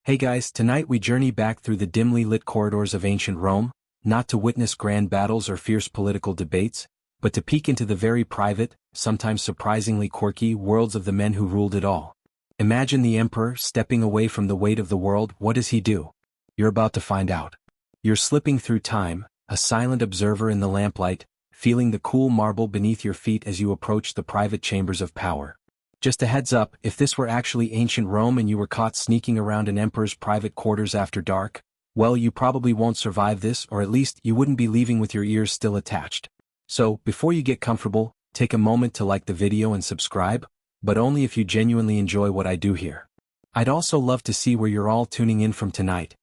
Hey guys, tonight we journey back through the dimly lit corridors of ancient Rome, not to witness grand battles or fierce political debates, but to peek into the very private, sometimes surprisingly quirky worlds of the men who ruled it all. Imagine the emperor stepping away from the weight of the world. What does he do? You're about to find out. You're slipping through time, a silent observer in the lamplight, feeling the cool marble beneath your feet as you approach the private chambers of power. Just a heads up, if this were actually ancient Rome and you were caught sneaking around an emperor's private quarters after dark, well, you probably won't survive this, or at least you wouldn't be leaving with your ears still attached. So, before you get comfortable, take a moment to like the video and subscribe, but only if you genuinely enjoy what I do here. I'd also love to see where you're all tuning in from tonight.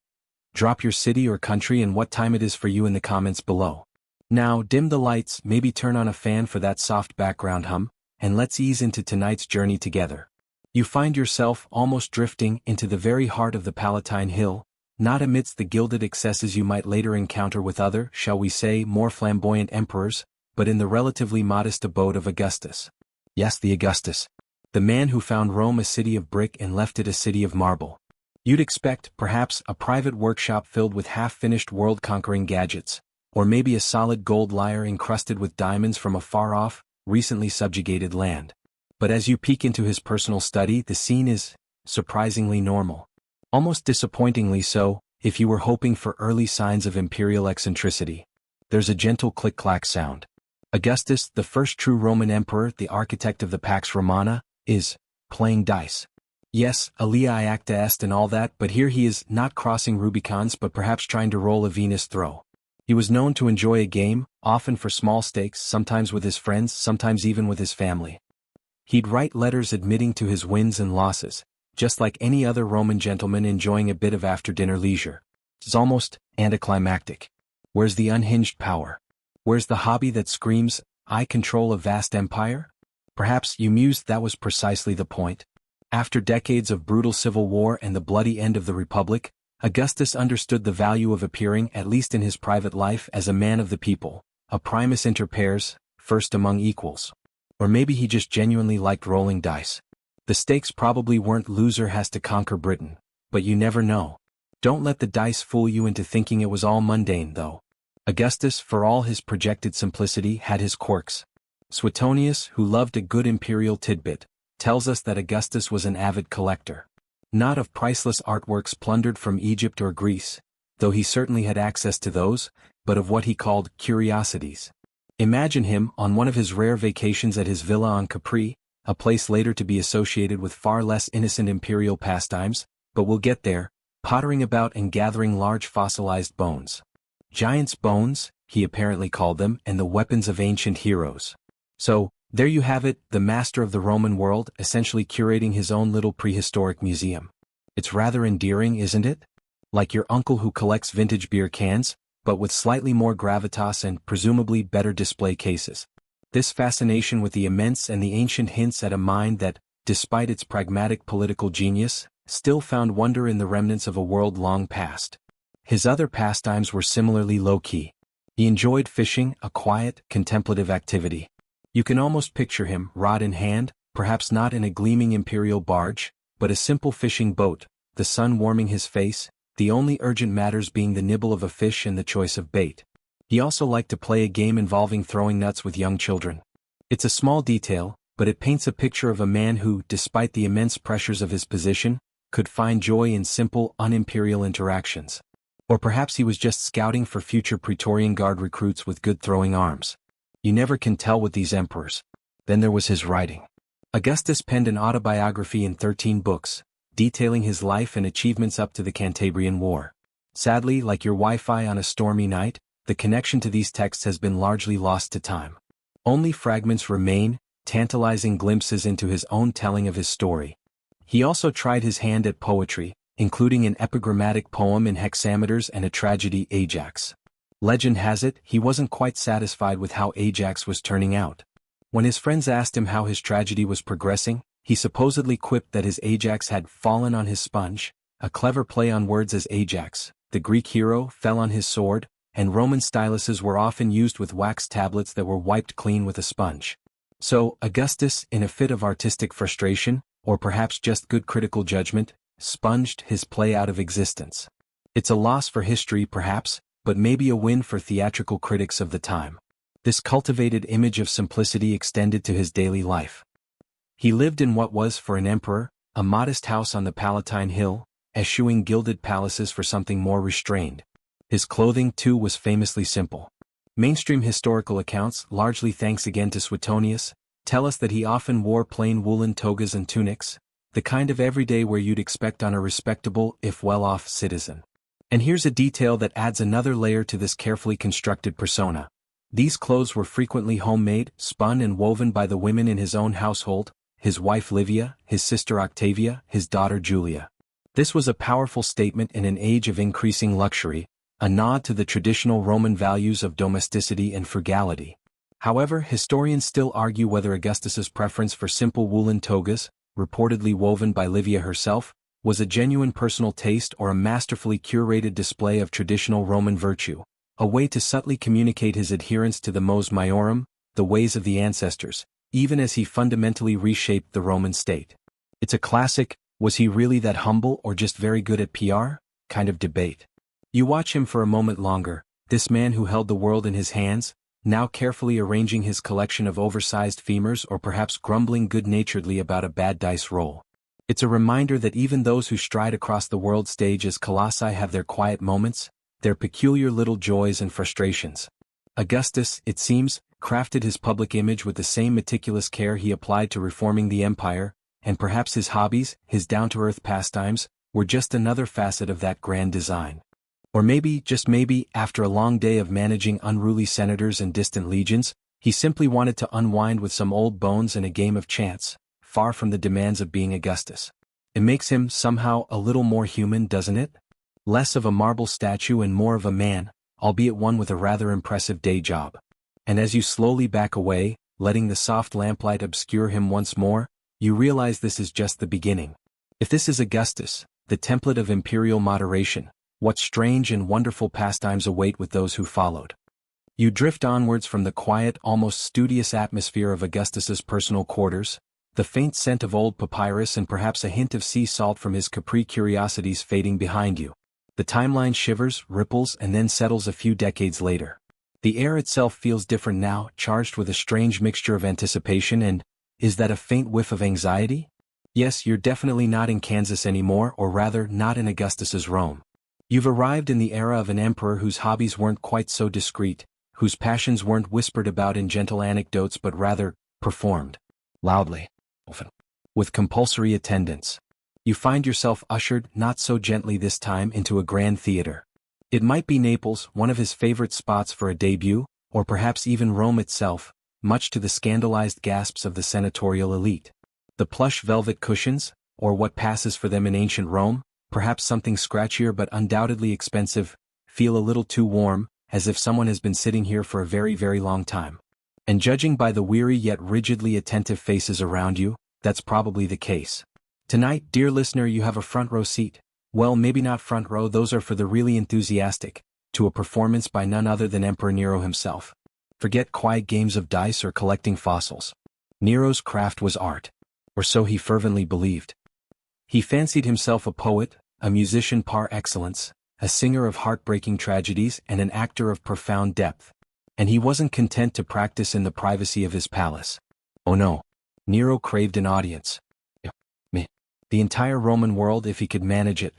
Drop your city or country and what time it is for you in the comments below. Now, dim the lights, maybe turn on a fan for that soft background hum, and let's ease into tonight's journey together. You find yourself almost drifting into the very heart of the Palatine Hill, not amidst the gilded excesses you might later encounter with other, shall we say, more flamboyant emperors, but in the relatively modest abode of Augustus. Yes, the Augustus. The man who found Rome a city of brick and left it a city of marble. You'd expect, perhaps, a private workshop filled with half-finished world-conquering gadgets, or maybe a solid gold lyre encrusted with diamonds from a far-off, recently subjugated land. But as you peek into his personal study, the scene is surprisingly normal. Almost disappointingly so, if you were hoping for early signs of imperial eccentricity. There's a gentle click-clack sound. Augustus, the first true Roman emperor, the architect of the Pax Romana, is playing dice. Yes, alia acta est and all that, but here he is not crossing Rubicons but perhaps trying to roll a Venus throw. He was known to enjoy a game, often for small stakes, sometimes with his friends, sometimes even with his family. He'd write letters admitting to his wins and losses, just like any other Roman gentleman enjoying a bit of after-dinner leisure. It's almost anticlimactic. Where's the unhinged power? Where's the hobby that screams, I control a vast empire? Perhaps you mused that was precisely the point. After decades of brutal civil war and the bloody end of the Republic, Augustus understood the value of appearing, at least in his private life, as a man of the people, a primus inter pares, first among equals. Or maybe he just genuinely liked rolling dice. The stakes probably weren't loser has to conquer Britain, but you never know. Don't let the dice fool you into thinking it was all mundane, though. Augustus, for all his projected simplicity, had his quirks. Suetonius, who loved a good imperial tidbit, tells us that Augustus was an avid collector. Not of priceless artworks plundered from Egypt or Greece, though he certainly had access to those, but of what he called curiosities. Imagine him, on one of his rare vacations at his villa on Capri, a place later to be associated with far less innocent imperial pastimes, but we'll get there, pottering about and gathering large fossilized bones. Giants' bones, he apparently called them, and the weapons of ancient heroes. So, there you have it, the master of the Roman world, essentially curating his own little prehistoric museum. It's rather endearing, isn't it? Like your uncle who collects vintage beer cans, but with slightly more gravitas and presumably better display cases. This fascination with the immense and the ancient hints at a mind that, despite its pragmatic political genius, still found wonder in the remnants of a world long past. His other pastimes were similarly low-key. He enjoyed fishing, a quiet, contemplative activity. You can almost picture him, rod in hand, perhaps not in a gleaming imperial barge, but a simple fishing boat, the sun warming his face, the only urgent matters being the nibble of a fish and the choice of bait. He also liked to play a game involving throwing nuts with young children. It's a small detail, but it paints a picture of a man who, despite the immense pressures of his position, could find joy in simple, unimperial interactions. Or perhaps he was just scouting for future Praetorian Guard recruits with good throwing arms. You never can tell with these emperors. Then there was his writing. Augustus penned an autobiography in 13 books, detailing his life and achievements up to the Cantabrian War. Sadly, like your Wi-Fi on a stormy night, the connection to these texts has been largely lost to time. Only fragments remain, tantalizing glimpses into his own telling of his story. He also tried his hand at poetry, including an epigrammatic poem in hexameters and a tragedy, Ajax. Legend has it, he wasn't quite satisfied with how Ajax was turning out. When his friends asked him how his tragedy was progressing, he supposedly quipped that his Ajax had fallen on his sponge, a clever play on words as Ajax, the Greek hero, fell on his sword, and Roman styluses were often used with wax tablets that were wiped clean with a sponge. So, Augustus, in a fit of artistic frustration, or perhaps just good critical judgment, sponged his play out of existence. It's a loss for history perhaps, but maybe a win for theatrical critics of the time. This cultivated image of simplicity extended to his daily life. He lived in what was, for an emperor, a modest house on the Palatine Hill, eschewing gilded palaces for something more restrained. His clothing, too, was famously simple. Mainstream historical accounts, largely thanks again to Suetonius, tell us that he often wore plain woolen togas and tunics, the kind of everyday wear you'd expect on a respectable, if well-off, citizen. And here's a detail that adds another layer to this carefully constructed persona. These clothes were frequently homemade, spun and woven by the women in his own household, his wife Livia, his sister Octavia, his daughter Julia. This was a powerful statement in an age of increasing luxury, a nod to the traditional Roman values of domesticity and frugality. However, historians still argue whether Augustus's preference for simple woolen togas, reportedly woven by Livia herself, was a genuine personal taste or a masterfully curated display of traditional Roman virtue, a way to subtly communicate his adherence to the mos maiorum, the ways of the ancestors, even as he fundamentally reshaped the Roman state. It's a classic, was he really that humble or just very good at PR? Kind of debate. You watch him for a moment longer, this man who held the world in his hands, now carefully arranging his collection of oversized femurs or perhaps grumbling good-naturedly about a bad dice roll. It's a reminder that even those who stride across the world stage as colossi have their quiet moments, their peculiar little joys and frustrations. Augustus, it seems, crafted his public image with the same meticulous care he applied to reforming the empire, and perhaps his hobbies, his down-to-earth pastimes, were just another facet of that grand design. Or maybe, just maybe, after a long day of managing unruly senators and distant legions, he simply wanted to unwind with some old bones and a game of chance, far from the demands of being Augustus. It makes him, somehow, a little more human, doesn't it? Less of a marble statue and more of a man, albeit one with a rather impressive day job. And as you slowly back away, letting the soft lamplight obscure him once more, you realize this is just the beginning. If this is Augustus, the template of imperial moderation, what strange and wonderful pastimes await with those who followed. You drift onwards from the quiet, almost studious atmosphere of Augustus's personal quarters, the faint scent of old papyrus and perhaps a hint of sea salt from his Capri curiosities fading behind you. The timeline shivers, ripples, and then settles a few decades later. The air itself feels different now, charged with a strange mixture of anticipation and, is that a faint whiff of anxiety? Yes, you're definitely not in Kansas anymore, or rather, not in Augustus's Rome. You've arrived in the era of an emperor whose hobbies weren't quite so discreet, whose passions weren't whispered about in gentle anecdotes but rather, performed. Loudly. Often. With compulsory attendance. You find yourself ushered, not so gently this time, into a grand theater. It might be Naples, one of his favorite spots for a debut, or perhaps even Rome itself, much to the scandalized gasps of the senatorial elite. The plush velvet cushions, or what passes for them in ancient Rome, perhaps something scratchier but undoubtedly expensive, feel a little too warm, as if someone has been sitting here for a very, very long time. And judging by the weary yet rigidly attentive faces around you, that's probably the case. Tonight, dear listener, you have a front row seat. Well, maybe not front row, those are for the really enthusiastic, to a performance by none other than Emperor Nero himself. Forget quiet games of dice or collecting fossils. Nero's craft was art. Or so he fervently believed. He fancied himself a poet, a musician par excellence, a singer of heartbreaking tragedies and an actor of profound depth. And he wasn't content to practice in the privacy of his palace. Oh no. Nero craved an audience. The entire Roman world if he could manage it.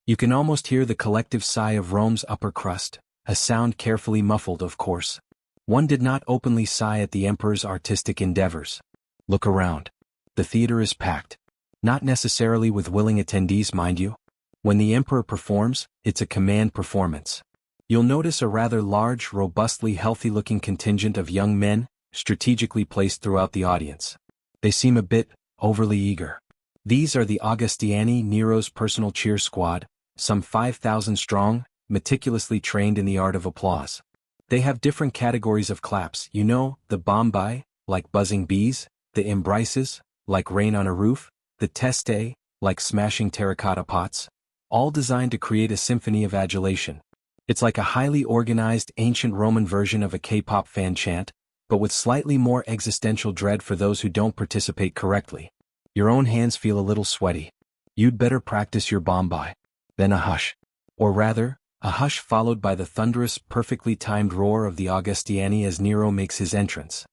You can almost hear the collective sigh of Rome's upper crust, a sound carefully muffled, of course. One did not openly sigh at the emperor's artistic endeavors. Look around. The theater is packed. Not necessarily with willing attendees, mind you. When the emperor performs, it's a command performance. You'll notice a rather large, robustly healthy-looking contingent of young men, strategically placed throughout the audience. They seem a bit overly eager. These are the Augustiani, Nero's personal cheer squad, some 5,000 strong, meticulously trained in the art of applause. They have different categories of claps, you know, the bombai, like buzzing bees, the imbrices, like rain on a roof, the teste, like smashing terracotta pots, all designed to create a symphony of adulation. It's like a highly organized ancient Roman version of a K-pop fan chant, but with slightly more existential dread for those who don't participate correctly. Your own hands feel a little sweaty. You'd better practice your bombai. Then a hush. Or rather, a hush followed by the thunderous, perfectly timed roar of the Augustiani as Nero makes his entrance.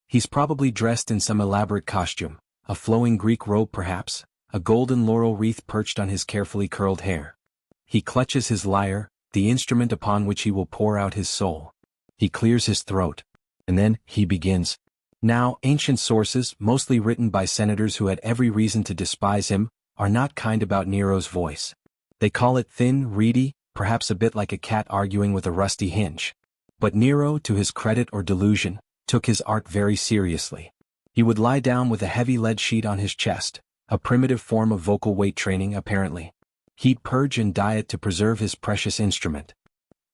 He's probably dressed in some elaborate costume, a flowing Greek robe perhaps, a golden laurel wreath perched on his carefully curled hair. He clutches his lyre, the instrument upon which he will pour out his soul. He clears his throat. And then, he begins. Now, ancient sources, mostly written by senators who had every reason to despise him, are not kind about Nero's voice. They call it thin, reedy, perhaps a bit like a cat arguing with a rusty hinge. But Nero, to his credit or delusion, took his art very seriously. He would lie down with a heavy lead sheet on his chest, a primitive form of vocal weight training apparently. He'd purge and diet to preserve his precious instrument.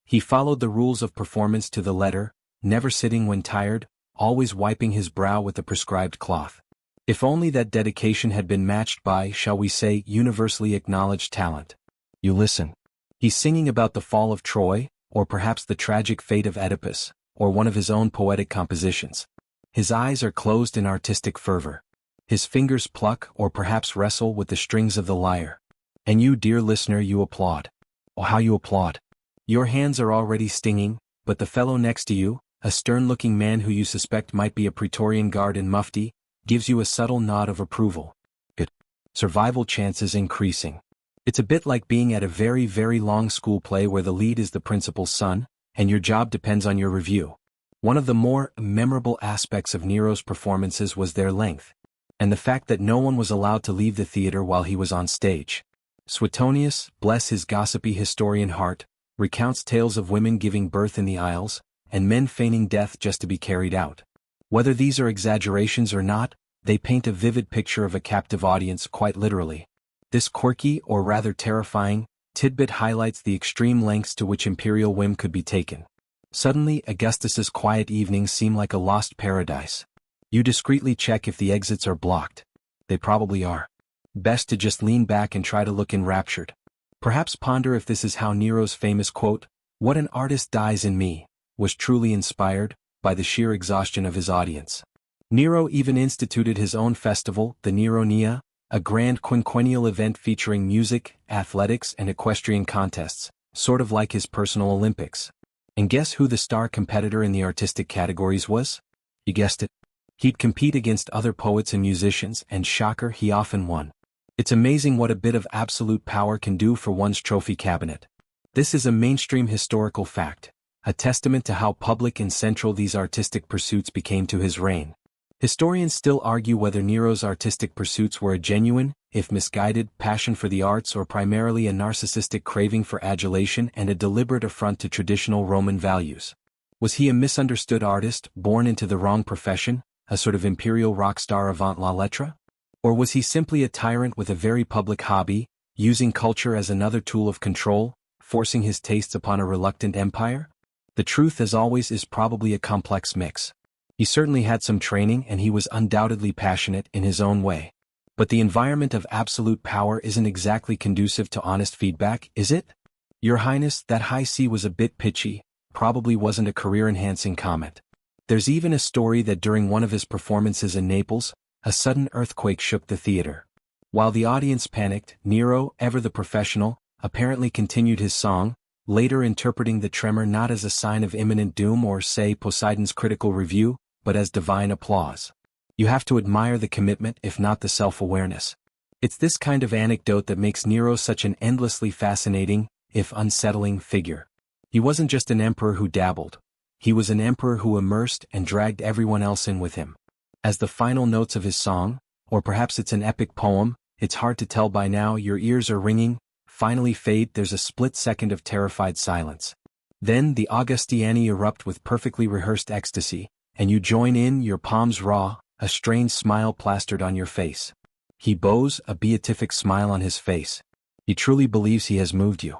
He followed the rules of performance to the letter, never sitting when tired, always wiping his brow with the prescribed cloth. If only that dedication had been matched by, shall we say, universally acknowledged talent. You listen. He's singing about the fall of Troy, or perhaps the tragic fate of Oedipus, or one of his own poetic compositions. His eyes are closed in artistic fervor. His fingers pluck or perhaps wrestle with the strings of the lyre. And you, dear listener, you applaud. Oh, how you applaud. Your hands are already stinging, but the fellow next to you, a stern-looking man who you suspect might be a Praetorian guard in mufti, gives you a subtle nod of approval. Good. Survival chances increasing. It's a bit like being at a very, very long school play where the lead is the principal's son, and your job depends on your review. One of the more memorable aspects of Nero's performances was their length, and the fact that no one was allowed to leave the theater while he was on stage. Suetonius, bless his gossipy historian heart, recounts tales of women giving birth in the aisles, and men feigning death just to be carried out. Whether these are exaggerations or not, they paint a vivid picture of a captive audience quite literally. This quirky, or rather terrifying, tidbit highlights the extreme lengths to which imperial whim could be taken. Suddenly, Augustus's quiet evenings seem like a lost paradise. You discreetly check if the exits are blocked. They probably are. Best to just lean back and try to look enraptured. Perhaps ponder if this is how Nero's famous quote, "What an artist dies in me," was truly inspired by the sheer exhaustion of his audience. Nero even instituted his own festival, the Neronia, a grand quinquennial event featuring music, athletics, and equestrian contests, sort of like his personal Olympics. And guess who the star competitor in the artistic categories was? You guessed it. He'd compete against other poets and musicians, and shocker, he often won. It's amazing what a bit of absolute power can do for one's trophy cabinet. This is a mainstream historical fact, a testament to how public and central these artistic pursuits became to his reign. Historians still argue whether Nero's artistic pursuits were a genuine, if misguided, passion for the arts or primarily a narcissistic craving for adulation and a deliberate affront to traditional Roman values. Was he a misunderstood artist, born into the wrong profession, a sort of imperial rock star avant la lettre? Or was he simply a tyrant with a very public hobby, using culture as another tool of control, forcing his tastes upon a reluctant empire? The truth, as always, is probably a complex mix. He certainly had some training and he was undoubtedly passionate in his own way. But the environment of absolute power isn't exactly conducive to honest feedback, is it? Your Highness, that high C was a bit pitchy, probably wasn't a career-enhancing comment. There's even a story that during one of his performances in Naples, a sudden earthquake shook the theater. While the audience panicked, Nero, ever the professional, apparently continued his song, later interpreting the tremor not as a sign of imminent doom or, say, Poseidon's critical review, but as divine applause. You have to admire the commitment, if not the self-awareness. It's this kind of anecdote that makes Nero such an endlessly fascinating, if unsettling, figure. He wasn't just an emperor who dabbled. He was an emperor who immersed and dragged everyone else in with him. As the final notes of his song, or perhaps it's an epic poem, it's hard to tell by now, your ears are ringing, finally fade, there's a split second of terrified silence. Then the Augustiani erupt with perfectly rehearsed ecstasy, and you join in, your palms raw, a strange smile plastered on your face. He bows, a beatific smile on his face. He truly believes he has moved you.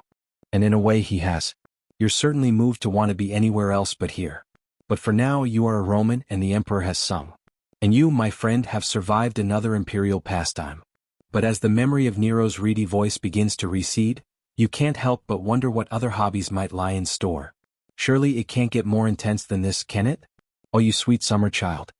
And in a way he has. You're certainly moved to want to be anywhere else but here. But for now you are a Roman and the emperor has sung. And you, my friend, have survived another imperial pastime. But as the memory of Nero's reedy voice begins to recede, you can't help but wonder what other hobbies might lie in store. Surely it can't get more intense than this, can it? Oh, you sweet summer child.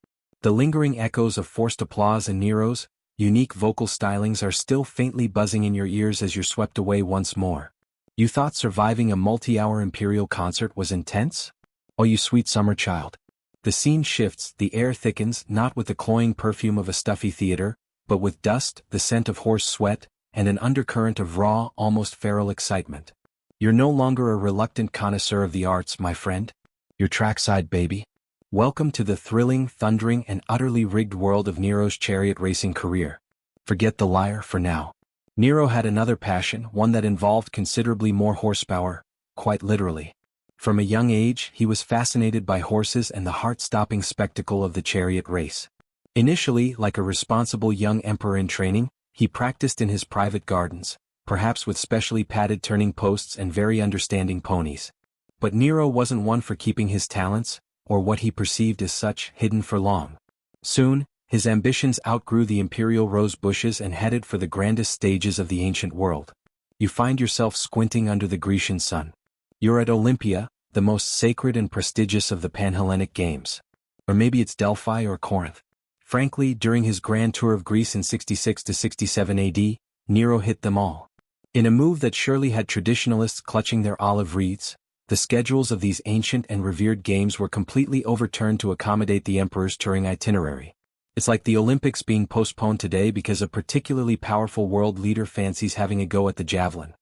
The lingering echoes of forced applause and Nero's, unique vocal stylings are still faintly buzzing in your ears as you're swept away once more. You thought surviving a multi-hour imperial concert was intense? Oh, you sweet summer child. The scene shifts, the air thickens, not with the cloying perfume of a stuffy theater, but with dust, the scent of horse sweat, and an undercurrent of raw, almost feral excitement. You're no longer a reluctant connoisseur of the arts, my friend. You're trackside, baby. Welcome to the thrilling, thundering, and utterly rigged world of Nero's chariot racing career. Forget the lyre for now. Nero had another passion, one that involved considerably more horsepower, quite literally. From a young age, he was fascinated by horses and the heart-stopping spectacle of the chariot race. Initially, like a responsible young emperor in training, he practiced in his private gardens, perhaps with specially padded turning posts and very understanding ponies. But Nero wasn't one for keeping his talents, or what he perceived as such, hidden for long. Soon, his ambitions outgrew the imperial rose bushes and headed for the grandest stages of the ancient world. You find yourself squinting under the Grecian sun. You're at Olympia, the most sacred and prestigious of the Panhellenic Games. Or maybe it's Delphi or Corinth. Frankly, during his grand tour of Greece in 66 to 67 AD, Nero hit them all. In a move that surely had traditionalists clutching their olive wreaths, the schedules of these ancient and revered games were completely overturned to accommodate the emperor's touring itinerary. It's like the Olympics being postponed today because a particularly powerful world leader fancies having a go at the javelin.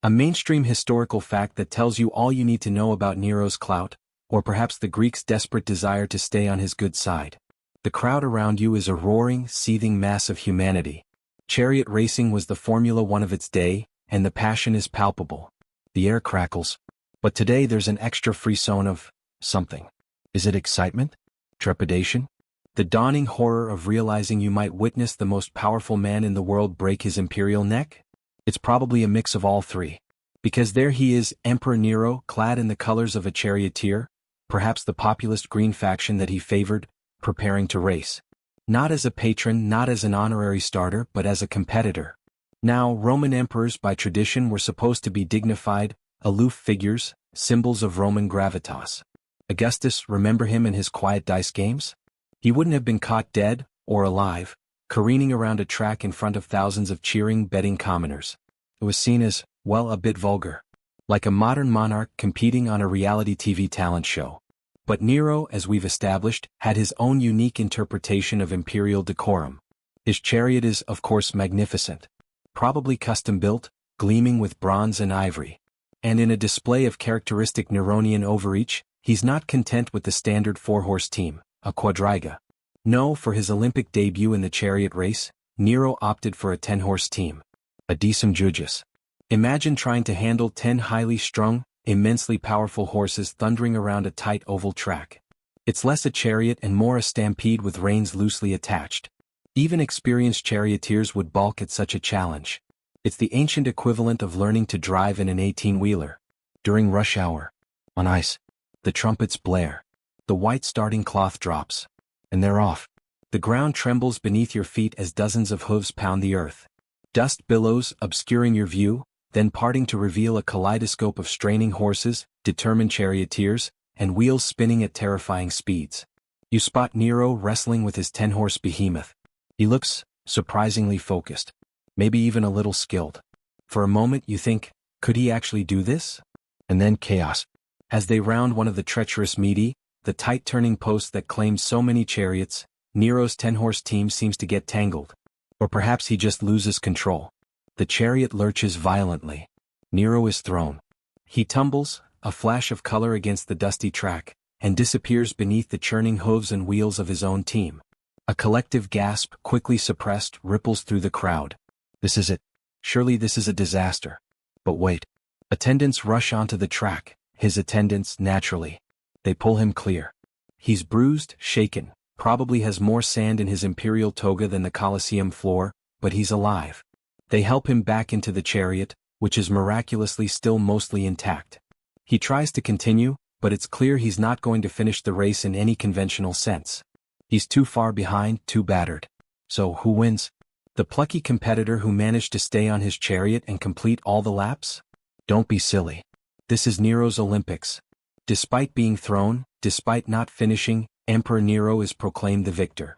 A mainstream historical fact that tells you all you need to know about Nero's clout, or perhaps the Greeks' desperate desire to stay on his good side. The crowd around you is a roaring, seething mass of humanity. Chariot racing was the Formula One of its day, and the passion is palpable. The air crackles. But today there's an extra frisson of something. Is it excitement? Trepidation? The dawning horror of realizing you might witness the most powerful man in the world break his imperial neck? It's probably a mix of all three. Because there he is, Emperor Nero, clad in the colors of a charioteer, perhaps the populist green faction that he favored, preparing to race. Not as a patron, not as an honorary starter, but as a competitor. Now, Roman emperors by tradition were supposed to be dignified, aloof figures, symbols of Roman gravitas. Augustus, remember him in his quiet dice games? He wouldn't have been caught dead, or alive, careening around a track in front of thousands of cheering, betting commoners. It was seen as, well, a bit vulgar. Like a modern monarch competing on a reality TV talent show. But Nero, as we've established, had his own unique interpretation of imperial decorum. His chariot is, of course, magnificent. Probably custom-built, gleaming with bronze and ivory. And in a display of characteristic Neronian overreach, he's not content with the standard four-horse team, a quadriga. No, for his Olympic debut in the chariot race, Nero opted for a 10-horse team. A decem jugis. Imagine trying to handle 10 highly strung, immensely powerful horses thundering around a tight oval track. It's less a chariot and more a stampede with reins loosely attached. Even experienced charioteers would balk at such a challenge. It's the ancient equivalent of learning to drive in an 18-wheeler. During rush hour. On ice. The trumpets blare. The white starting cloth drops. And they're off. The ground trembles beneath your feet as dozens of hooves pound the earth. Dust billows, obscuring your view, then parting to reveal a kaleidoscope of straining horses, determined charioteers, and wheels spinning at terrifying speeds. You spot Nero wrestling with his 10-horse behemoth. He looks surprisingly focused. Maybe even a little skilled. For a moment you think, could he actually do this? And then chaos. As they round one of the treacherous midi, the tight turning posts that claimed so many chariots, Nero's 10-horse team seems to get tangled. Or perhaps he just loses control. The chariot lurches violently. Nero is thrown. He tumbles, a flash of color against the dusty track, and disappears beneath the churning hooves and wheels of his own team. A collective gasp, quickly suppressed, ripples through the crowd. This is it. Surely this is a disaster. But wait. Attendants rush onto the track, his attendants, naturally. They pull him clear. He's bruised, shaken, probably has more sand in his imperial toga than the Colosseum floor, but he's alive. They help him back into the chariot, which is miraculously still mostly intact. He tries to continue, but it's clear he's not going to finish the race in any conventional sense. He's too far behind, too battered. So who wins? The plucky competitor who managed to stay on his chariot and complete all the laps? Don't be silly. This is Nero's Olympics. Despite being thrown, despite not finishing, Emperor Nero is proclaimed the victor.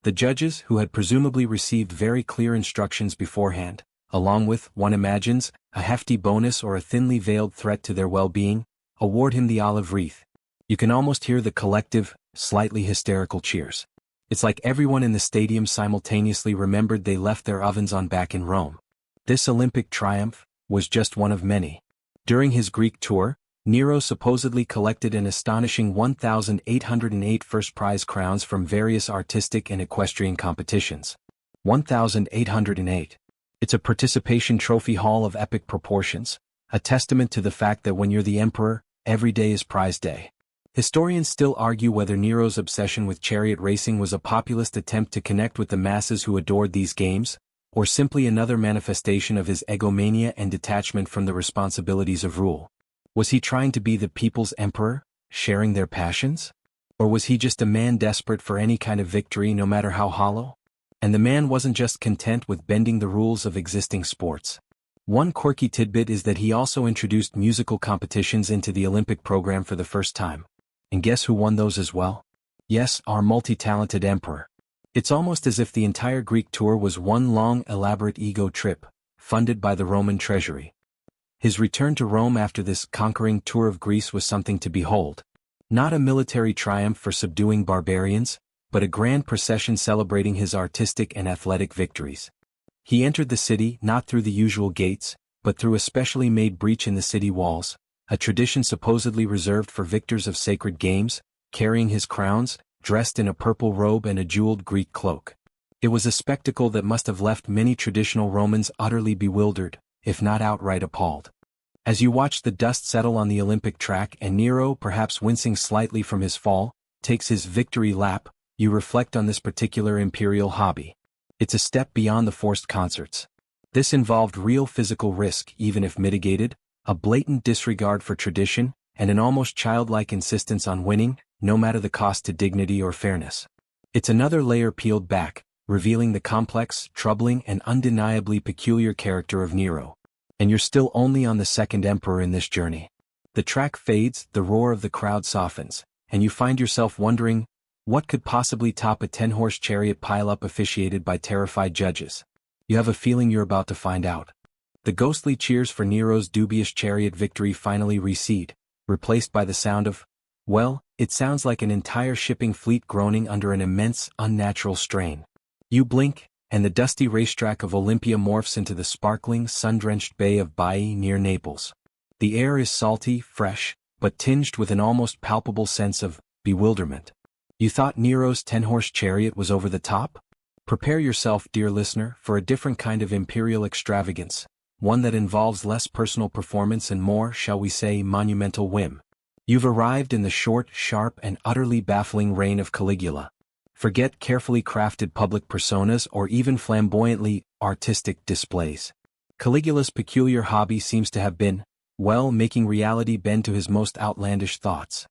The judges, who had presumably received very clear instructions beforehand, along with, one imagines, a hefty bonus or a thinly veiled threat to their well-being, award him the olive wreath. You can almost hear the collective, slightly hysterical cheers. It's like everyone in the stadium simultaneously remembered they left their ovens on back in Rome. This Olympic triumph was just one of many. During his Greek tour, Nero supposedly collected an astonishing 1,808 first-prize crowns from various artistic and equestrian competitions. 1,808. It's a participation trophy haul of epic proportions, a testament to the fact that when you're the emperor, every day is prize day. Historians still argue whether Nero's obsession with chariot racing was a populist attempt to connect with the masses who adored these games, or simply another manifestation of his egomania and detachment from the responsibilities of rule. Was he trying to be the people's emperor, sharing their passions? Or was he just a man desperate for any kind of victory, no matter how hollow? And the man wasn't just content with bending the rules of existing sports. One quirky tidbit is that he also introduced musical competitions into the Olympic program for the first time. And guess who won those as well? Yes, our multi-talented emperor. It's almost as if the entire Greek tour was one long, elaborate ego trip, funded by the Roman treasury. His return to Rome after this conquering tour of Greece was something to behold. Not a military triumph for subduing barbarians, but a grand procession celebrating his artistic and athletic victories. He entered the city not through the usual gates, but through a specially made breach in the city walls, a tradition supposedly reserved for victors of sacred games, carrying his crowns, dressed in a purple robe and a jeweled Greek cloak. It was a spectacle that must have left many traditional Romans utterly bewildered, if not outright appalled. As you watch the dust settle on the Olympic track and Nero, perhaps wincing slightly from his fall, takes his victory lap, you reflect on this particular imperial hobby. It's a step beyond the forced concerts. This involved real physical risk, even if mitigated, a blatant disregard for tradition, and an almost childlike insistence on winning, no matter the cost to dignity or fairness. It's another layer peeled back, revealing the complex, troubling, and undeniably peculiar character of Nero. And you're still only on the second emperor in this journey. The track fades, the roar of the crowd softens, and you find yourself wondering, what could possibly top a 10-horse chariot pileup officiated by terrified judges? You have a feeling you're about to find out. The ghostly cheers for Nero's dubious chariot victory finally recede, replaced by the sound of, well, it sounds like an entire shipping fleet groaning under an immense, unnatural strain. You blink, and the dusty racetrack of Olympia morphs into the sparkling, sun-drenched bay of Baiae near Naples. The air is salty, fresh, but tinged with an almost palpable sense of bewilderment. You thought Nero's 10-horse chariot was over the top? Prepare yourself, dear listener, for a different kind of imperial extravagance, one that involves less personal performance and more, shall we say, monumental whim. You've arrived in the short, sharp, and utterly baffling reign of Caligula. Forget carefully crafted public personas or even flamboyantly artistic displays. Caligula's peculiar hobby seems to have been, well, making reality bend to his most outlandish thoughts.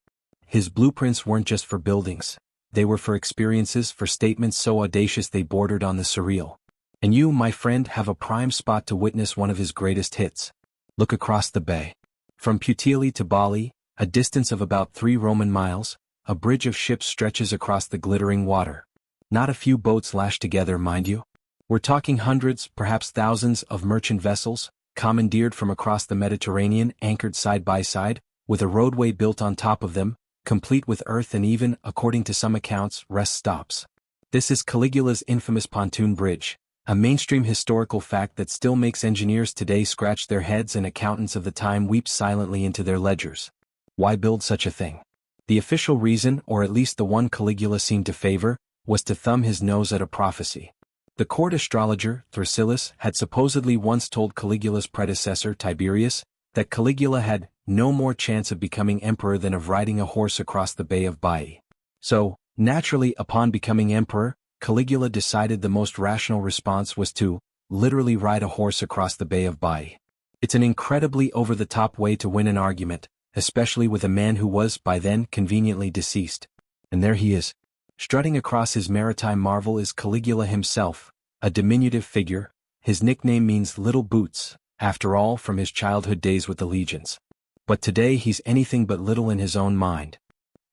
His blueprints weren't just for buildings. They were for experiences, for statements so audacious they bordered on the surreal. And you, my friend, have a prime spot to witness one of his greatest hits. Look across the bay. From Puteoli to Bali, a distance of about 3 Roman miles, a bridge of ships stretches across the glittering water. Not a few boats lashed together, mind you. We're talking hundreds, perhaps thousands, of merchant vessels, commandeered from across the Mediterranean, anchored side by side, with a roadway built on top of them, complete with earth and even, according to some accounts, rest stops. This is Caligula's infamous pontoon bridge, a mainstream historical fact that still makes engineers today scratch their heads and accountants of the time weep silently into their ledgers. Why build such a thing? The official reason, or at least the one Caligula seemed to favor, was to thumb his nose at a prophecy. The court astrologer, Thrasyllus, had supposedly once told Caligula's predecessor, Tiberius, that Caligula had no more chance of becoming emperor than of riding a horse across the Bay of Baiae. So, naturally, upon becoming emperor, Caligula decided the most rational response was to, literally ride a horse across the Bay of Baiae. It's an incredibly over-the-top way to win an argument, especially with a man who was, by then, conveniently deceased. And there he is. Strutting across his maritime marvel is Caligula himself, a diminutive figure. His nickname means Little Boots, after all, from his childhood days with the legions. But today he's anything but little in his own mind.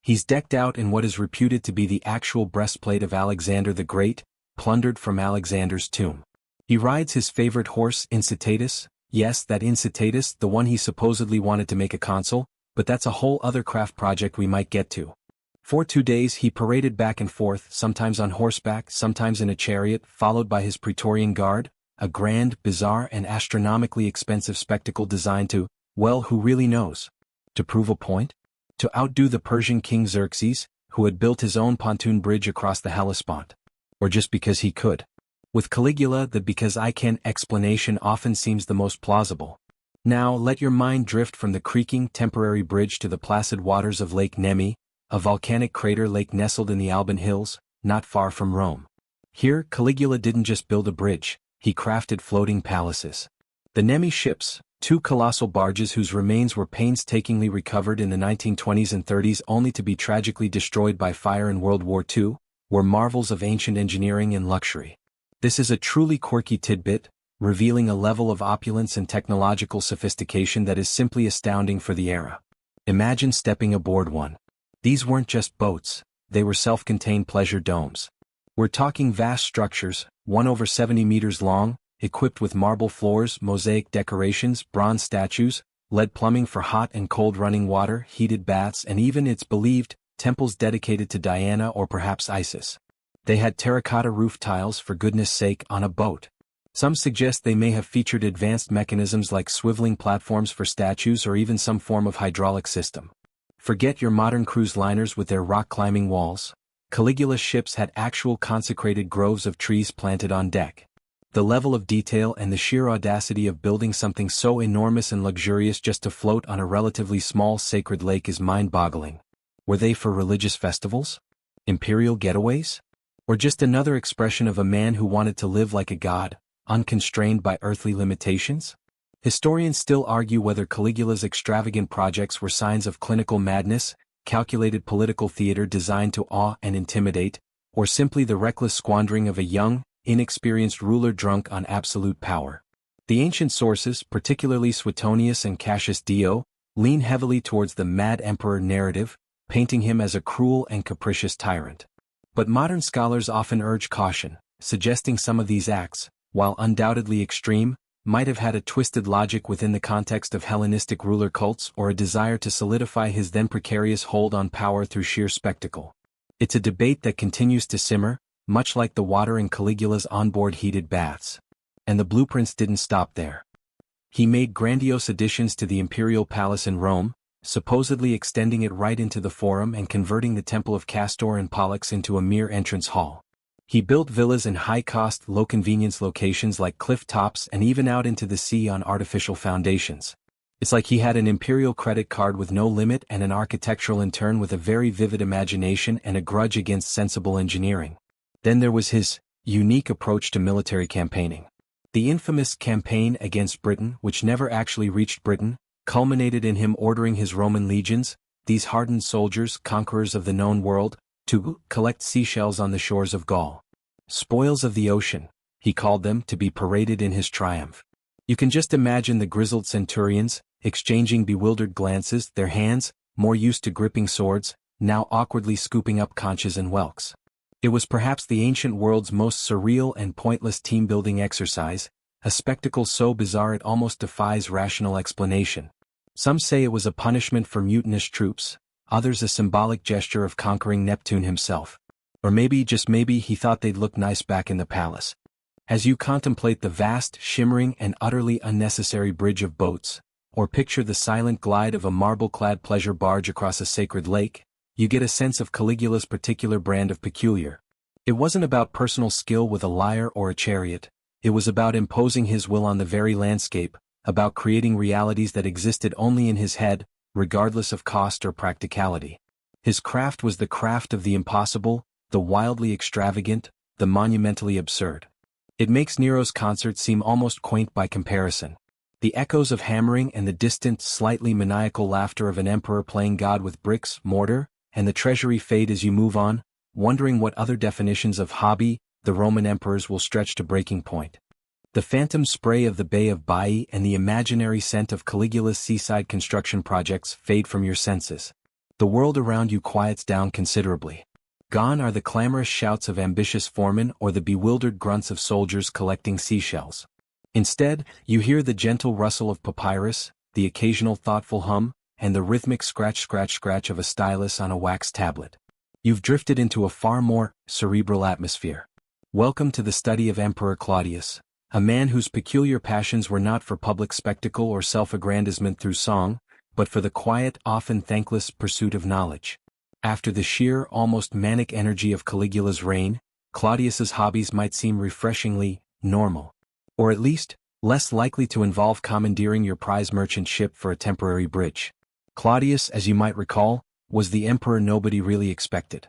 He's decked out in what is reputed to be the actual breastplate of Alexander the Great, plundered from Alexander's tomb. He rides his favorite horse, Incitatus. Yes, that Incitatus, the one he supposedly wanted to make a consul, but that's a whole other craft project we might get to. For 2 days he paraded back and forth, sometimes on horseback, sometimes in a chariot, followed by his Praetorian Guard, a grand, bizarre and astronomically expensive spectacle designed to, well, who really knows? To prove a point? To outdo the Persian king Xerxes, who had built his own pontoon bridge across the Hellespont. Or just because he could. With Caligula, the because I can explanation often seems the most plausible. Now let your mind drift from the creaking temporary bridge to the placid waters of Lake Nemi, a volcanic crater lake nestled in the Alban Hills, not far from Rome. Here, Caligula didn't just build a bridge, he crafted floating palaces. The Nemi ships, 2 colossal barges whose remains were painstakingly recovered in the 1920s and 30s only to be tragically destroyed by fire in World War II, were marvels of ancient engineering and luxury. This is a truly quirky tidbit, revealing a level of opulence and technological sophistication that is simply astounding for the era. Imagine stepping aboard one. These weren't just boats, they were self-contained pleasure domes. We're talking vast structures, 1 over 70 meters long, equipped with marble floors, mosaic decorations, bronze statues, lead plumbing for hot and cold running water, heated baths, and even, it's believed, temples dedicated to Diana or perhaps Isis. They had terracotta roof tiles, for goodness sake, on a boat. Some suggest they may have featured advanced mechanisms like swiveling platforms for statues or even some form of hydraulic system. Forget your modern cruise liners with their rock-climbing walls. Caligula's ships had actual consecrated groves of trees planted on deck. The level of detail and the sheer audacity of building something so enormous and luxurious just to float on a relatively small sacred lake is mind-boggling. Were they for religious festivals? Imperial getaways? Or just another expression of a man who wanted to live like a god, unconstrained by earthly limitations? Historians still argue whether Caligula's extravagant projects were signs of clinical madness, calculated political theater designed to awe and intimidate, or simply the reckless squandering of a young, inexperienced ruler drunk on absolute power. The ancient sources, particularly Suetonius and Cassius Dio, lean heavily towards the mad emperor narrative, painting him as a cruel and capricious tyrant. But modern scholars often urge caution, suggesting some of these acts, while undoubtedly extreme, might have had a twisted logic within the context of Hellenistic ruler cults or a desire to solidify his then precarious hold on power through sheer spectacle. It's a debate that continues to simmer, much like the water in Caligula's onboard heated baths. And the blueprints didn't stop there. He made grandiose additions to the imperial palace in Rome, supposedly extending it right into the Forum and converting the Temple of Castor and Pollux into a mere entrance hall. He built villas in high-cost, low-convenience locations like cliff tops and even out into the sea on artificial foundations. It's like he had an imperial credit card with no limit and an architectural intern with a very vivid imagination and a grudge against sensible engineering. Then there was his unique approach to military campaigning. The infamous campaign against Britain, which never actually reached Britain, culminated in him ordering his Roman legions, these hardened soldiers, conquerors of the known world, to collect seashells on the shores of Gaul. Spoils of the ocean, he called them, to be paraded in his triumph. You can just imagine the grizzled centurions, exchanging bewildered glances, their hands, more used to gripping swords, now awkwardly scooping up conches and whelks. It was perhaps the ancient world's most surreal and pointless team-building exercise, a spectacle so bizarre it almost defies rational explanation. Some say it was a punishment for mutinous troops, others a symbolic gesture of conquering Neptune himself. Or maybe, just maybe, he thought they'd look nice back in the palace. As you contemplate the vast, shimmering and utterly unnecessary bridge of boats, or picture the silent glide of a marble-clad pleasure barge across a sacred lake, you get a sense of Caligula's particular brand of peculiar. It wasn't about personal skill with a lyre or a chariot, it was about imposing his will on the very landscape, about creating realities that existed only in his head, regardless of cost or practicality. His craft was the craft of the impossible, the wildly extravagant, the monumentally absurd. It makes Nero's concert seem almost quaint by comparison. The echoes of hammering and the distant, slightly maniacal laughter of an emperor playing God with bricks, mortar, and the treasury fade as you move on, wondering what other definitions of hobby the Roman emperors will stretch to breaking point. The phantom spray of the Bay of Baiae and the imaginary scent of Caligula's seaside construction projects fade from your senses. the world around you quiets down considerably. Gone are the clamorous shouts of ambitious foremen or the bewildered grunts of soldiers collecting seashells. Instead, you hear the gentle rustle of papyrus, the occasional thoughtful hum, and the rhythmic scratch of a stylus on a wax tablet. You've drifted into a far more cerebral atmosphere. Welcome to the study of Emperor Claudius, a man whose peculiar passions were not for public spectacle or self-aggrandizement through song, but for the quiet, often thankless pursuit of knowledge. After the sheer, almost manic energy of Caligula's reign, Claudius's hobbies might seem refreshingly normal. Or at least, less likely to involve commandeering your prize merchant ship for a temporary bridge. Claudius, as you might recall, was the emperor nobody really expected.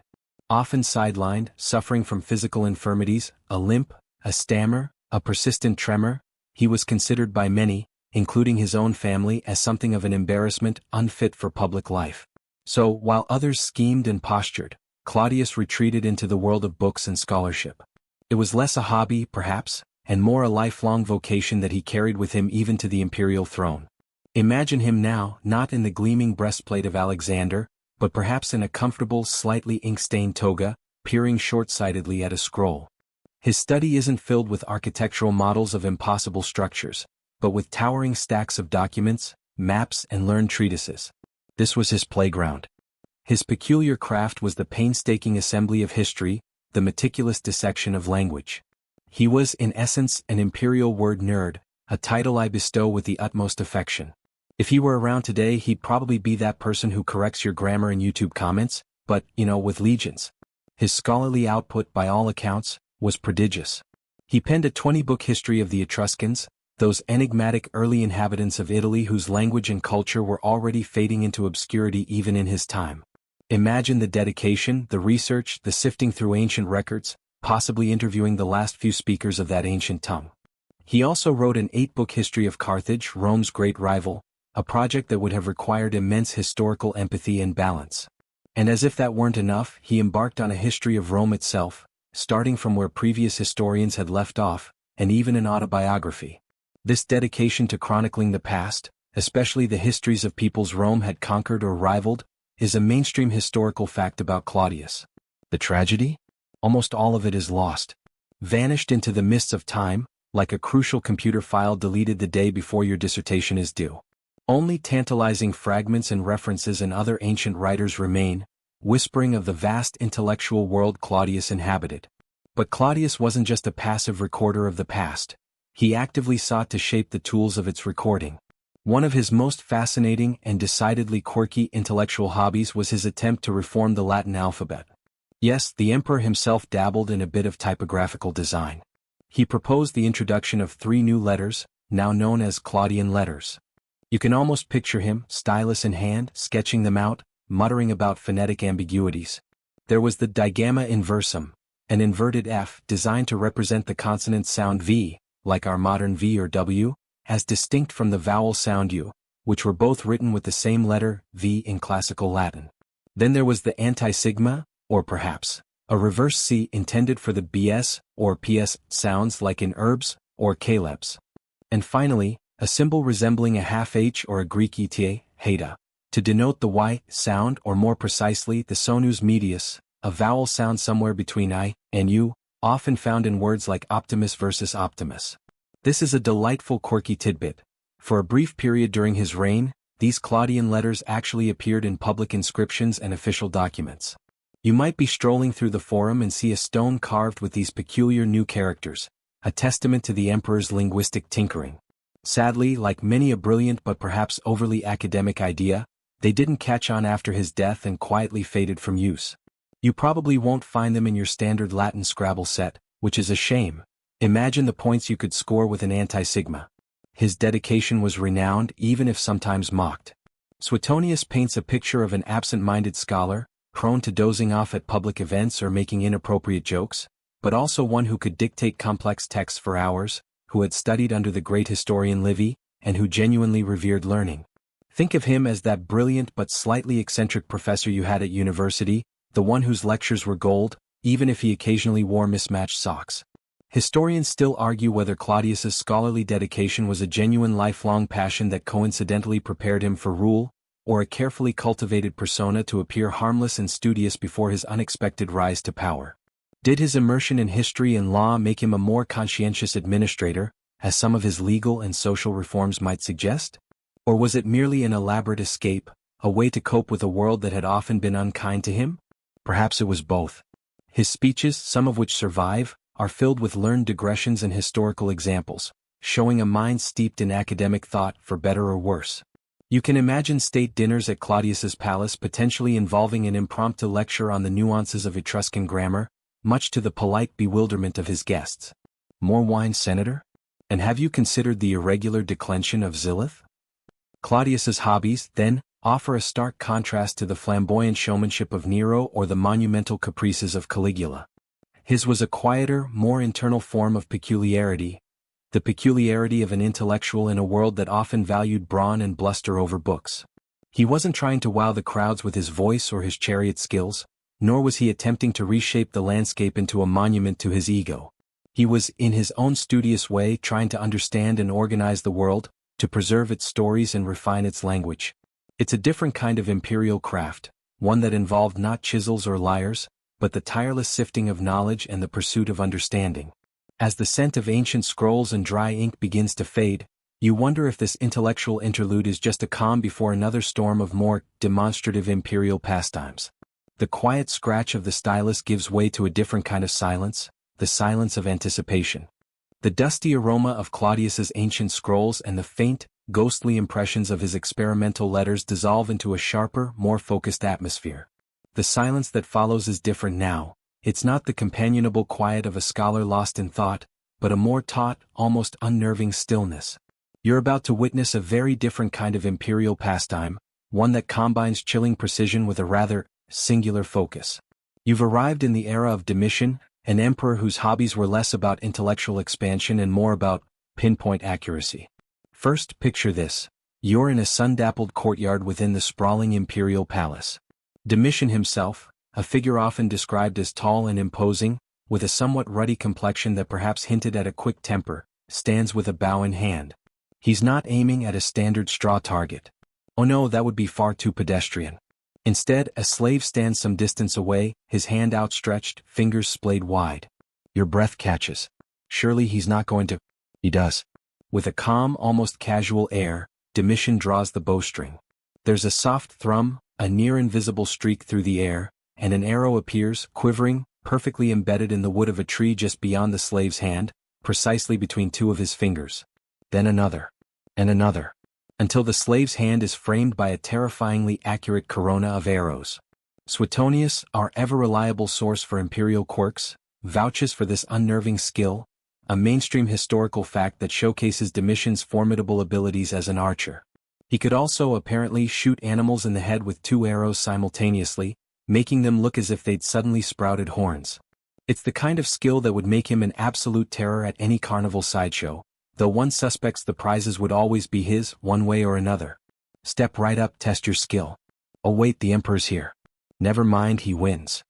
Often sidelined, suffering from physical infirmities, a limp, a stammer, a persistent tremor, he was considered by many, including his own family, as something of an embarrassment, unfit for public life. So, while others schemed and postured, Claudius retreated into the world of books and scholarship. It was less a hobby, perhaps, and more a lifelong vocation that he carried with him even to the imperial throne. Imagine him now, not in the gleaming breastplate of Alexander, but perhaps in a comfortable, slightly ink-stained toga, peering short-sightedly at a scroll. His study isn't filled with architectural models of impossible structures, but with towering stacks of documents, maps, and learned treatises. This was his playground. His peculiar craft was the painstaking assembly of history, the meticulous dissection of language. He was, in essence, an imperial word nerd, a title I bestow with the utmost affection. If he were around today, he'd probably be that person who corrects your grammar in YouTube comments, but, with legions. His scholarly output, by all accounts, was prodigious. He penned a 20-book history of the Etruscans, those enigmatic early inhabitants of Italy whose language and culture were already fading into obscurity even in his time. Imagine the dedication, the research, the sifting through ancient records, possibly interviewing the last few speakers of that ancient tongue. He also wrote an 8-book history of Carthage, Rome's great rival, a project that would have required immense historical empathy and balance. And as if that weren't enough, he embarked on a history of Rome itself, starting from where previous historians had left off, and even an autobiography. This dedication to chronicling the past, especially the histories of peoples Rome had conquered or rivaled, is a mainstream historical fact about Claudius. The tragedy? Almost all of it is lost. Vanished into the mists of time, like a crucial computer file deleted the day before your dissertation is due. Only tantalizing fragments and references and other ancient writers remain, whispering of the vast intellectual world Claudius inhabited. But Claudius wasn't just a passive recorder of the past. He actively sought to shape the tools of its recording. One of his most fascinating and decidedly quirky intellectual hobbies was his attempt to reform the Latin alphabet. Yes, the emperor himself dabbled in a bit of typographical design. He proposed the introduction of 3 new letters, now known as Claudian letters. You can almost picture him, stylus in hand, sketching them out, muttering about phonetic ambiguities. There was the digamma inversum, an inverted F designed to represent the consonant sound V, like our modern V or W, as distinct from the vowel sound U, which were both written with the same letter, V in classical Latin. Then there was the antisigma, or perhaps, a reverse C intended for the BS or PS sounds like in herbs or Caleb's. And finally, a symbol resembling a half H or a Greek eta, heta, to denote the Y sound, or more precisely the sonus medius, a vowel sound somewhere between I and U, often found in words like optimus versus optimus. This is a delightful quirky tidbit. For a brief period during his reign, these Claudian letters actually appeared in public inscriptions and official documents. You might be strolling through the forum and see a stone carved with these peculiar new characters, a testament to the emperor's linguistic tinkering. Sadly, like many a brilliant but perhaps overly academic idea, they didn't catch on after his death and quietly faded from use. You probably won't find them in your standard Latin Scrabble set, which is a shame. Imagine the points you could score with an antisigma. His dedication was renowned, even if sometimes mocked. Suetonius paints a picture of an absent-minded scholar, prone to dozing off at public events or making inappropriate jokes, but also one who could dictate complex texts for hours, who had studied under the great historian Livy, and who genuinely revered learning. Think of him as that brilliant but slightly eccentric professor you had at university, the one whose lectures were gold, even if he occasionally wore mismatched socks. Historians still argue whether Claudius's scholarly dedication was a genuine lifelong passion that coincidentally prepared him for rule, or a carefully cultivated persona to appear harmless and studious before his unexpected rise to power? Did his immersion in history and law make him a more conscientious administrator, as some of his legal and social reforms might suggest? Or was it merely an elaborate escape, a way to cope with a world that had often been unkind to him? Perhaps it was both. His speeches, some of which survive, are filled with learned digressions and historical examples, showing a mind steeped in academic thought for better or worse. You can imagine state dinners at Claudius's palace potentially involving an impromptu lecture on the nuances of Etruscan grammar, much to the polite bewilderment of his guests. More wine, Senator? And have you considered the irregular declension of Zilith? Claudius's hobbies, then, offer a stark contrast to the flamboyant showmanship of Nero or the monumental caprices of Caligula. His was a quieter, more internal form of peculiarity, the peculiarity of an intellectual in a world that often valued brawn and bluster over books. He wasn't trying to wow the crowds with his voice or his chariot skills, nor was he attempting to reshape the landscape into a monument to his ego. He was, in his own studious way, trying to understand and organize the world, to preserve its stories and refine its language. It's a different kind of imperial craft, one that involved not chisels or lyres, but the tireless sifting of knowledge and the pursuit of understanding. As the scent of ancient scrolls and dry ink begins to fade, you wonder if this intellectual interlude is just a calm before another storm of more demonstrative imperial pastimes. The quiet scratch of the stylus gives way to a different kind of silence, the silence of anticipation. The dusty aroma of Claudius's ancient scrolls and the faint, ghostly impressions of his experimental letters dissolve into a sharper, more focused atmosphere. The silence that follows is different now. It's not the companionable quiet of a scholar lost in thought, but a more taut, almost unnerving stillness. You're about to witness a very different kind of imperial pastime, one that combines chilling precision with a rather singular focus. You've arrived in the era of Domitian, an emperor whose hobbies were less about intellectual expansion and more about pinpoint accuracy. First, picture this. You're in a sun-dappled courtyard within the sprawling imperial palace. Domitian himself, a figure often described as tall and imposing, with a somewhat ruddy complexion that perhaps hinted at a quick temper, stands with a bow in hand. He's not aiming at a standard straw target. Oh no, that would be far too pedestrian. Instead, a slave stands some distance away, his hand outstretched, fingers splayed wide. Your breath catches. Surely he's not going to... He does. With a calm, almost casual air, Domitian draws the bowstring. There's a soft thrum, a near-invisible streak through the air, and an arrow appears, quivering, perfectly embedded in the wood of a tree just beyond the slave's hand, precisely between two of his fingers. Then another. And another. Until the slave's hand is framed by a terrifyingly accurate corona of arrows. Suetonius, our ever-reliable source for imperial quirks, vouches for this unnerving skill, a mainstream historical fact that showcases Domitian's formidable abilities as an archer. He could also apparently shoot animals in the head with 2 arrows simultaneously, making them look as if they'd suddenly sprouted horns. It's the kind of skill that would make him an absolute terror at any carnival sideshow, though one suspects the prizes would always be his, one way or another. Step right up, test your skill. Oh wait, the emperor's here. Never mind, he wins.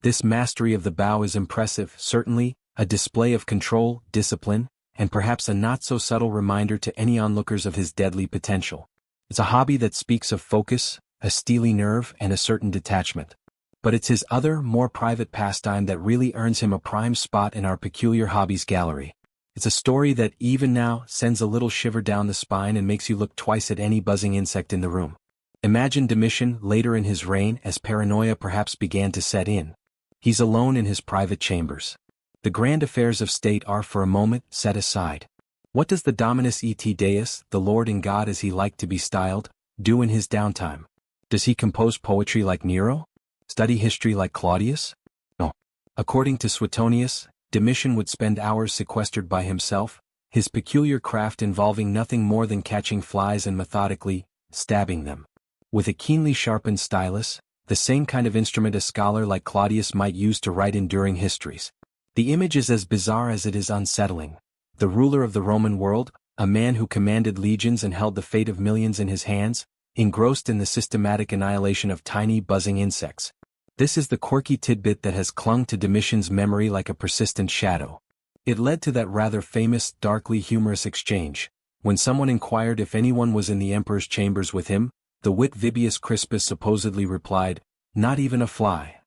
This mastery of the bow is impressive, certainly, a display of control, discipline, and perhaps a not-so-subtle reminder to any onlookers of his deadly potential. It's a hobby that speaks of focus, a steely nerve, and a certain detachment. But it's his other, more private pastime that really earns him a prime spot in our peculiar hobbies gallery. It's a story that, even now, sends a little shiver down the spine and makes you look twice at any buzzing insect in the room. Imagine Domitian later in his reign as paranoia perhaps began to set in. He's alone in his private chambers. The grand affairs of state are for a moment set aside. What does the Dominus et Deus, the Lord and God as he liked to be styled, do in his downtime? Does he compose poetry like Nero? Study history like Claudius? No. According to Suetonius, Domitian would spend hours sequestered by himself, his peculiar craft involving nothing more than catching flies and methodically stabbing them. With a keenly sharpened stylus, the same kind of instrument a scholar like Claudius might use to write enduring histories. The image is as bizarre as it is unsettling. The ruler of the Roman world, a man who commanded legions and held the fate of millions in his hands, engrossed in the systematic annihilation of tiny buzzing insects. This is the quirky tidbit that has clung to Domitian's memory like a persistent shadow. It led to that rather famous, darkly humorous exchange. When someone inquired if anyone was in the emperor's chambers with him, the wit Vibius Crispus supposedly replied, "Not even a fly."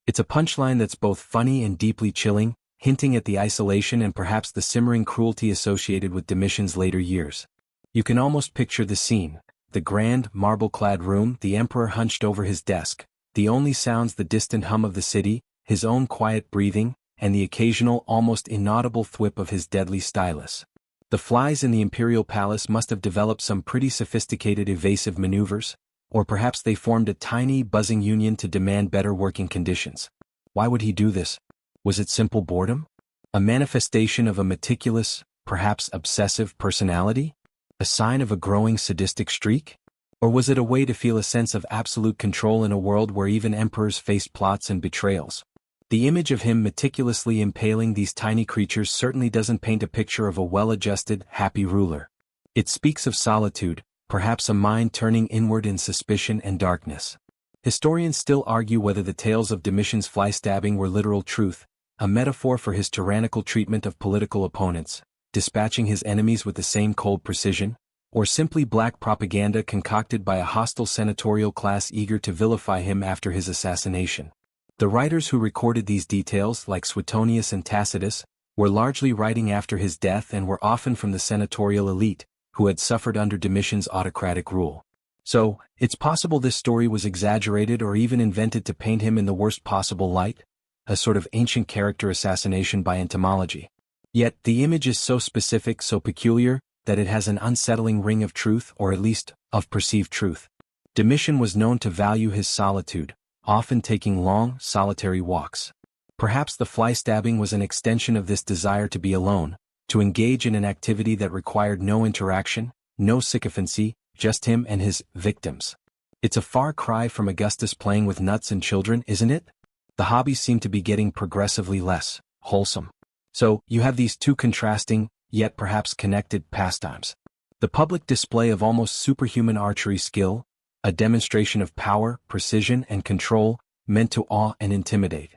It's a punchline that's both funny and deeply chilling, hinting at the isolation and perhaps the simmering cruelty associated with Domitian's later years. You can almost picture the scene: the grand, marble-clad room, the emperor hunched over his desk, the only sounds the distant hum of the city, his own quiet breathing, and the occasional almost inaudible thwip of his deadly stylus. The flies in the imperial palace must have developed some pretty sophisticated evasive maneuvers, or perhaps they formed a tiny, buzzing union to demand better working conditions. Why would he do this? Was it simple boredom? A manifestation of a meticulous, perhaps obsessive personality? A sign of a growing sadistic streak? Or was it a way to feel a sense of absolute control in a world where even emperors faced plots and betrayals? The image of him meticulously impaling these tiny creatures certainly doesn't paint a picture of a well-adjusted, happy ruler. It speaks of solitude, perhaps a mind turning inward in suspicion and darkness. Historians still argue whether the tales of Domitian's fly stabbing were literal truth, a metaphor for his tyrannical treatment of political opponents, dispatching his enemies with the same cold precision, or simply black propaganda concocted by a hostile senatorial class eager to vilify him after his assassination. The writers who recorded these details, like Suetonius and Tacitus, were largely writing after his death and were often from the senatorial elite, who had suffered under Domitian's autocratic rule. So, it's possible this story was exaggerated or even invented to paint him in the worst possible light, a sort of ancient character assassination by entomology. Yet, the image is so specific, so peculiar, that it has an unsettling ring of truth, or at least, of perceived truth. Domitian was known to value his solitude, often taking long, solitary walks. Perhaps the fly stabbing was an extension of this desire to be alone, to engage in an activity that required no interaction, no sycophancy, just him and his victims. It's a far cry from Augustus playing with nuts and children, isn't it? The hobbies seem to be getting progressively less wholesome. So, you have these two contrasting, yet perhaps connected, pastimes. The public display of almost superhuman archery skill, a demonstration of power, precision, and control, meant to awe and intimidate.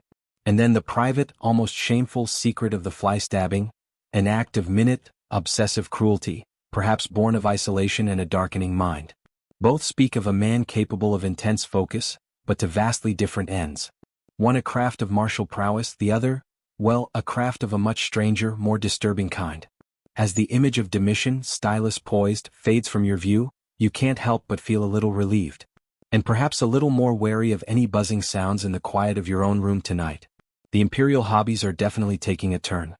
And then the private, almost shameful secret of the fly stabbing, an act of minute, obsessive cruelty, perhaps born of isolation and a darkening mind. Both speak of a man capable of intense focus, but to vastly different ends. One a craft of martial prowess, the other, well, a craft of a much stranger, more disturbing kind. As the image of Domitian, stylus poised, fades from your view, you can't help but feel a little relieved. And perhaps a little more wary of any buzzing sounds in the quiet of your own room tonight. The imperial hobbies are definitely taking a turn.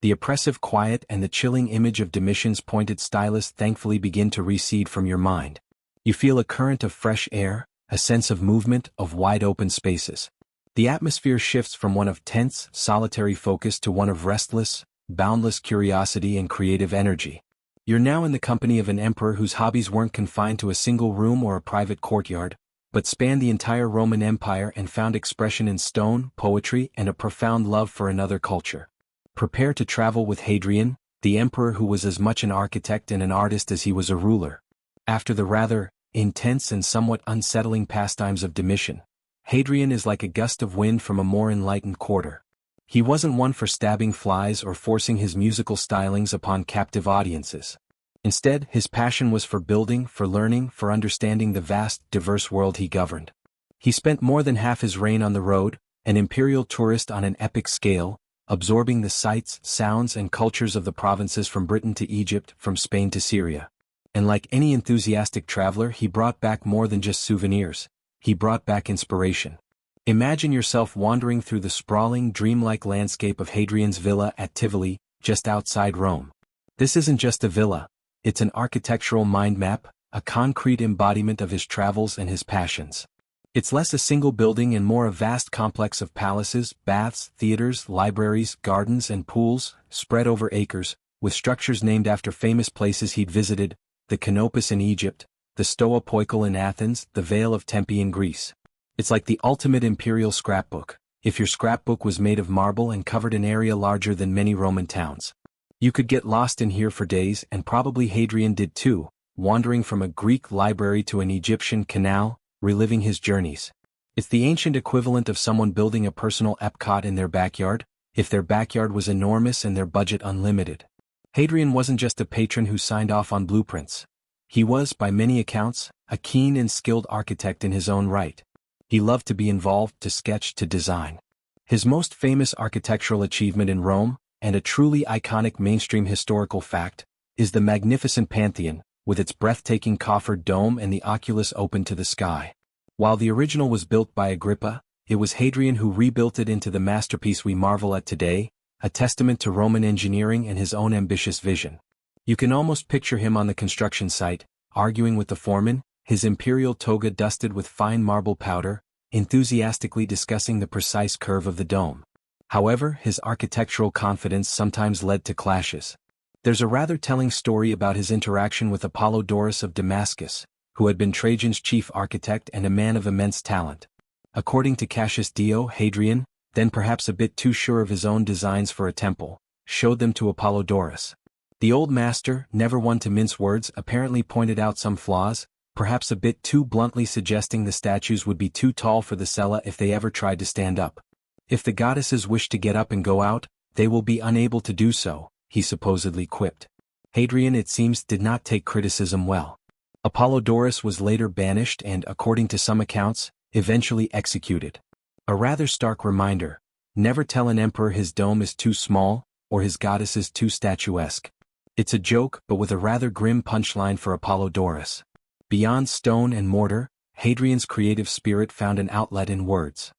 The oppressive quiet and the chilling image of Domitian's pointed stylus thankfully begin to recede from your mind. You feel a current of fresh air, a sense of movement, of wide-open spaces. The atmosphere shifts from one of tense, solitary focus to one of restless, boundless curiosity and creative energy. You're now in the company of an emperor whose hobbies weren't confined to a single room or a private courtyard, but spanned the entire Roman Empire and found expression in stone, poetry, and a profound love for another culture. Prepare to travel with Hadrian, the emperor who was as much an architect and an artist as he was a ruler. After the rather intense and somewhat unsettling pastimes of Domitian, Hadrian is like a gust of wind from a more enlightened quarter. He wasn't one for stabbing flies or forcing his musical stylings upon captive audiences. Instead, his passion was for building, for learning, for understanding the vast, diverse world he governed. He spent more than half his reign on the road, an imperial tourist on an epic scale, absorbing the sights, sounds, and cultures of the provinces from Britain to Egypt, from Spain to Syria. And like any enthusiastic traveler, he brought back more than just souvenirs. He brought back inspiration. Imagine yourself wandering through the sprawling, dreamlike landscape of Hadrian's villa at Tivoli, just outside Rome. This isn't just a villa, it's an architectural mind map, a concrete embodiment of his travels and his passions. It's less a single building and more a vast complex of palaces, baths, theaters, libraries, gardens, and pools, spread over acres, with structures named after famous places he'd visited: the Canopus in Egypt, the Stoa Poikile in Athens, the Vale of Tempe in Greece. It's like the ultimate imperial scrapbook, if your scrapbook was made of marble and covered an area larger than many Roman towns. You could get lost in here for days, and probably Hadrian did too, wandering from a Greek library to an Egyptian canal, reliving his journeys. It's the ancient equivalent of someone building a personal Epcot in their backyard, if their backyard was enormous and their budget unlimited. Hadrian wasn't just a patron who signed off on blueprints. He was, by many accounts, a keen and skilled architect in his own right. He loved to be involved, to sketch, to design. His most famous architectural achievement in Rome, and a truly iconic mainstream historical fact, is the magnificent Pantheon, with its breathtaking coffered dome and the oculus open to the sky. While the original was built by Agrippa, it was Hadrian who rebuilt it into the masterpiece we marvel at today, a testament to Roman engineering and his own ambitious vision. You can almost picture him on the construction site, arguing with the foreman, his imperial toga dusted with fine marble powder, enthusiastically discussing the precise curve of the dome. However, his architectural confidence sometimes led to clashes. There's a rather telling story about his interaction with Apollodorus of Damascus, who had been Trajan's chief architect and a man of immense talent. According to Cassius Dio, Hadrian, then perhaps a bit too sure of his own designs for a temple, showed them to Apollodorus. The old master, never one to mince words, apparently pointed out some flaws, perhaps a bit too bluntly suggesting the statues would be too tall for the cella if they ever tried to stand up. If the goddesses wish to get up and go out, they will be unable to do so, he supposedly quipped. Hadrian, it seems, did not take criticism well. Apollodorus was later banished and, according to some accounts, eventually executed. A rather stark reminder: never tell an emperor his dome is too small, or his goddesses too statuesque. It's a joke, but with a rather grim punchline for Apollodorus. Beyond stone and mortar, Hadrian's creative spirit found an outlet in words.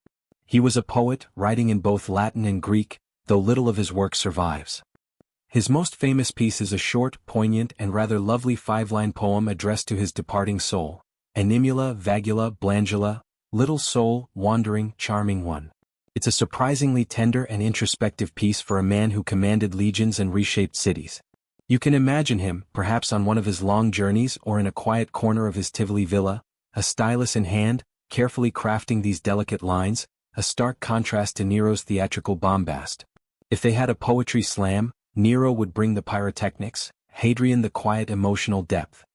He was a poet, writing in both Latin and Greek, though little of his work survives. His most famous piece is a short, poignant, and rather lovely 5-line poem addressed to his departing soul: Animula vagula blandula, little soul, wandering, charming one. It's a surprisingly tender and introspective piece for a man who commanded legions and reshaped cities. You can imagine him, perhaps on one of his long journeys or in a quiet corner of his Tivoli villa, a stylus in hand, carefully crafting these delicate lines, a stark contrast to Nero's theatrical bombast. If they had a poetry slam, Nero would bring the pyrotechnics, Hadrian the quiet emotional depth.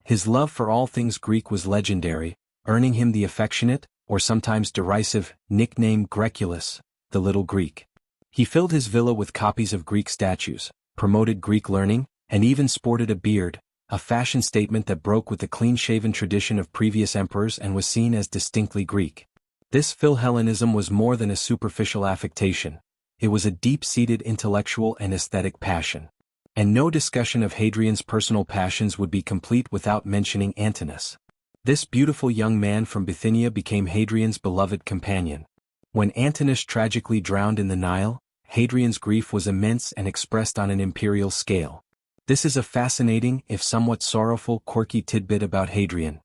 His love for all things Greek was legendary, earning him the affectionate, or sometimes derisive, nickname Greculus, the Little Greek. He filled his villa with copies of Greek statues, promoted Greek learning, and even sported a beard, a fashion statement that broke with the clean-shaven tradition of previous emperors and was seen as distinctly Greek. This Philhellenism was more than a superficial affectation. It was a deep-seated intellectual and aesthetic passion. And no discussion of Hadrian's personal passions would be complete without mentioning Antinous. This beautiful young man from Bithynia became Hadrian's beloved companion. When Antinous tragically drowned in the Nile, Hadrian's grief was immense and expressed on an imperial scale. This is a fascinating, if somewhat sorrowful, quirky tidbit about Hadrian.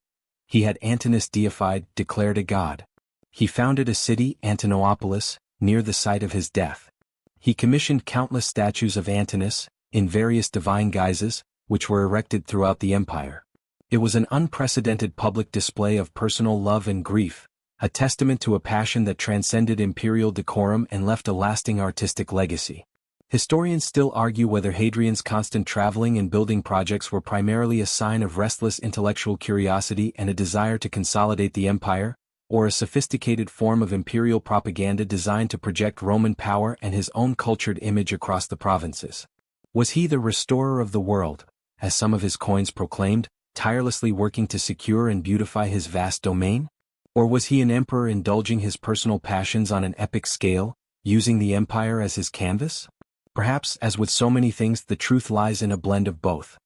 He had Antinous deified, declared a god. He founded a city, Antinopolis, near the site of his death. He commissioned countless statues of Antinous, in various divine guises, which were erected throughout the empire. It was an unprecedented public display of personal love and grief, a testament to a passion that transcended imperial decorum and left a lasting artistic legacy. Historians still argue whether Hadrian's constant traveling and building projects were primarily a sign of restless intellectual curiosity and a desire to consolidate the empire, or a sophisticated form of imperial propaganda designed to project Roman power and his own cultured image across the provinces. Was he the restorer of the world, as some of his coins proclaimed, tirelessly working to secure and beautify his vast domain? Or was he an emperor indulging his personal passions on an epic scale, using the empire as his canvas? Perhaps, as with so many things, the truth lies in a blend of both.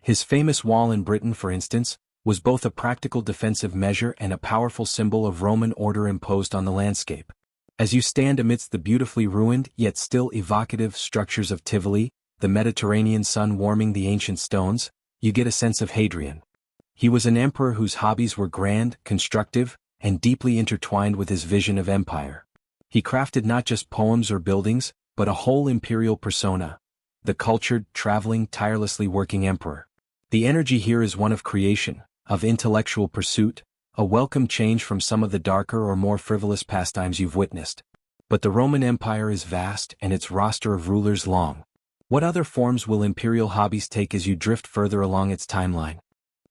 His famous wall in Britain, for instance, was both a practical defensive measure and a powerful symbol of Roman order imposed on the landscape. As you stand amidst the beautifully ruined yet still evocative structures of Tivoli, the Mediterranean sun warming the ancient stones, you get a sense of Hadrian. He was an emperor whose hobbies were grand, constructive, and deeply intertwined with his vision of empire. He crafted not just poems or buildings, but a whole imperial persona, the cultured, traveling, tirelessly working emperor. The energy here is one of creation, of intellectual pursuit, a welcome change from some of the darker or more frivolous pastimes you've witnessed. But the Roman Empire is vast and its roster of rulers long. What other forms will imperial hobbies take as you drift further along its timeline?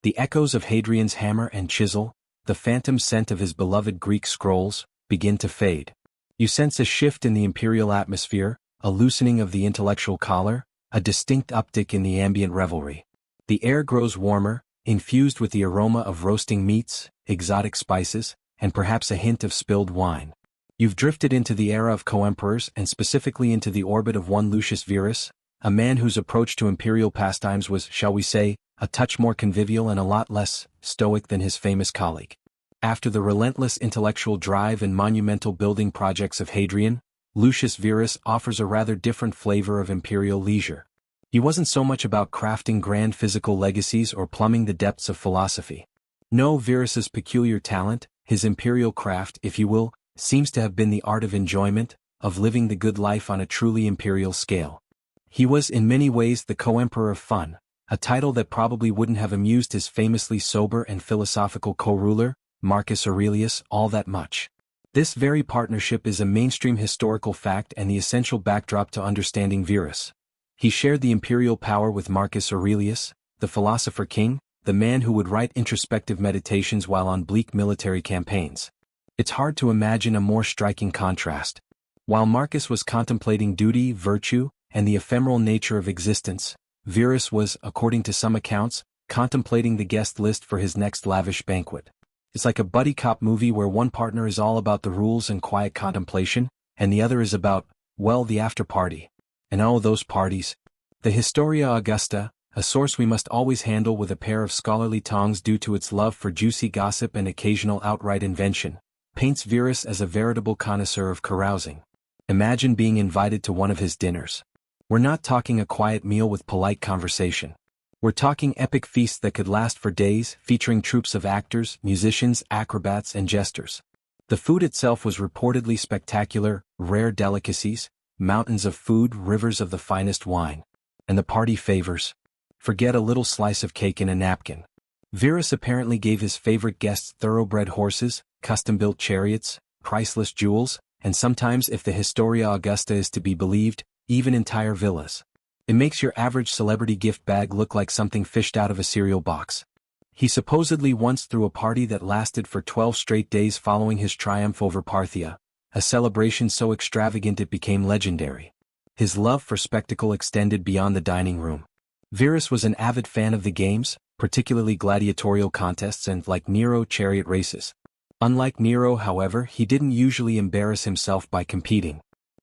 The echoes of Hadrian's hammer and chisel, the phantom scent of his beloved Greek scrolls, begin to fade. You sense a shift in the imperial atmosphere, a loosening of the intellectual collar, a distinct uptick in the ambient revelry. The air grows warmer, infused with the aroma of roasting meats, exotic spices, and perhaps a hint of spilled wine. You've drifted into the era of co-emperors and specifically into the orbit of one Lucius Verus, a man whose approach to imperial pastimes was, shall we say, a touch more convivial and a lot less stoic than his famous colleague. After the relentless intellectual drive and monumental building projects of Hadrian, Lucius Verus offers a rather different flavor of imperial leisure. He wasn't so much about crafting grand physical legacies or plumbing the depths of philosophy. No, Verus's peculiar talent, his imperial craft, if you will, seems to have been the art of enjoyment, of living the good life on a truly imperial scale. He was in many ways the co-emperor of fun, a title that probably wouldn't have amused his famously sober and philosophical co-ruler, Marcus Aurelius, all that much. This very partnership is a mainstream historical fact and the essential backdrop to understanding Verus. He shared the imperial power with Marcus Aurelius, the philosopher king, the man who would write introspective meditations while on bleak military campaigns. It's hard to imagine a more striking contrast. While Marcus was contemplating duty, virtue, and the ephemeral nature of existence, Verus was, according to some accounts, contemplating the guest list for his next lavish banquet. It's like a buddy cop movie where one partner is all about the rules and quiet contemplation, and the other is about, well, the after party. And oh, those parties. The Historia Augusta, a source we must always handle with a pair of scholarly tongs due to its love for juicy gossip and occasional outright invention, paints Verus as a veritable connoisseur of carousing. Imagine being invited to one of his dinners. We're not talking a quiet meal with polite conversation. We're talking epic feasts that could last for days, featuring troops of actors, musicians, acrobats, and jesters. The food itself was reportedly spectacular, rare delicacies, mountains of food, rivers of the finest wine. And the party favors. Forget a little slice of cake in a napkin. Verus apparently gave his favorite guests thoroughbred horses, custom-built chariots, priceless jewels, and sometimes, if the Historia Augusta is to be believed, even entire villas. It makes your average celebrity gift bag look like something fished out of a cereal box. He supposedly once threw a party that lasted for 12 straight days following his triumph over Parthia, a celebration so extravagant it became legendary. His love for spectacle extended beyond the dining room. Verus was an avid fan of the games, particularly gladiatorial contests and, like Nero, chariot races. Unlike Nero, however, he didn't usually embarrass himself by competing.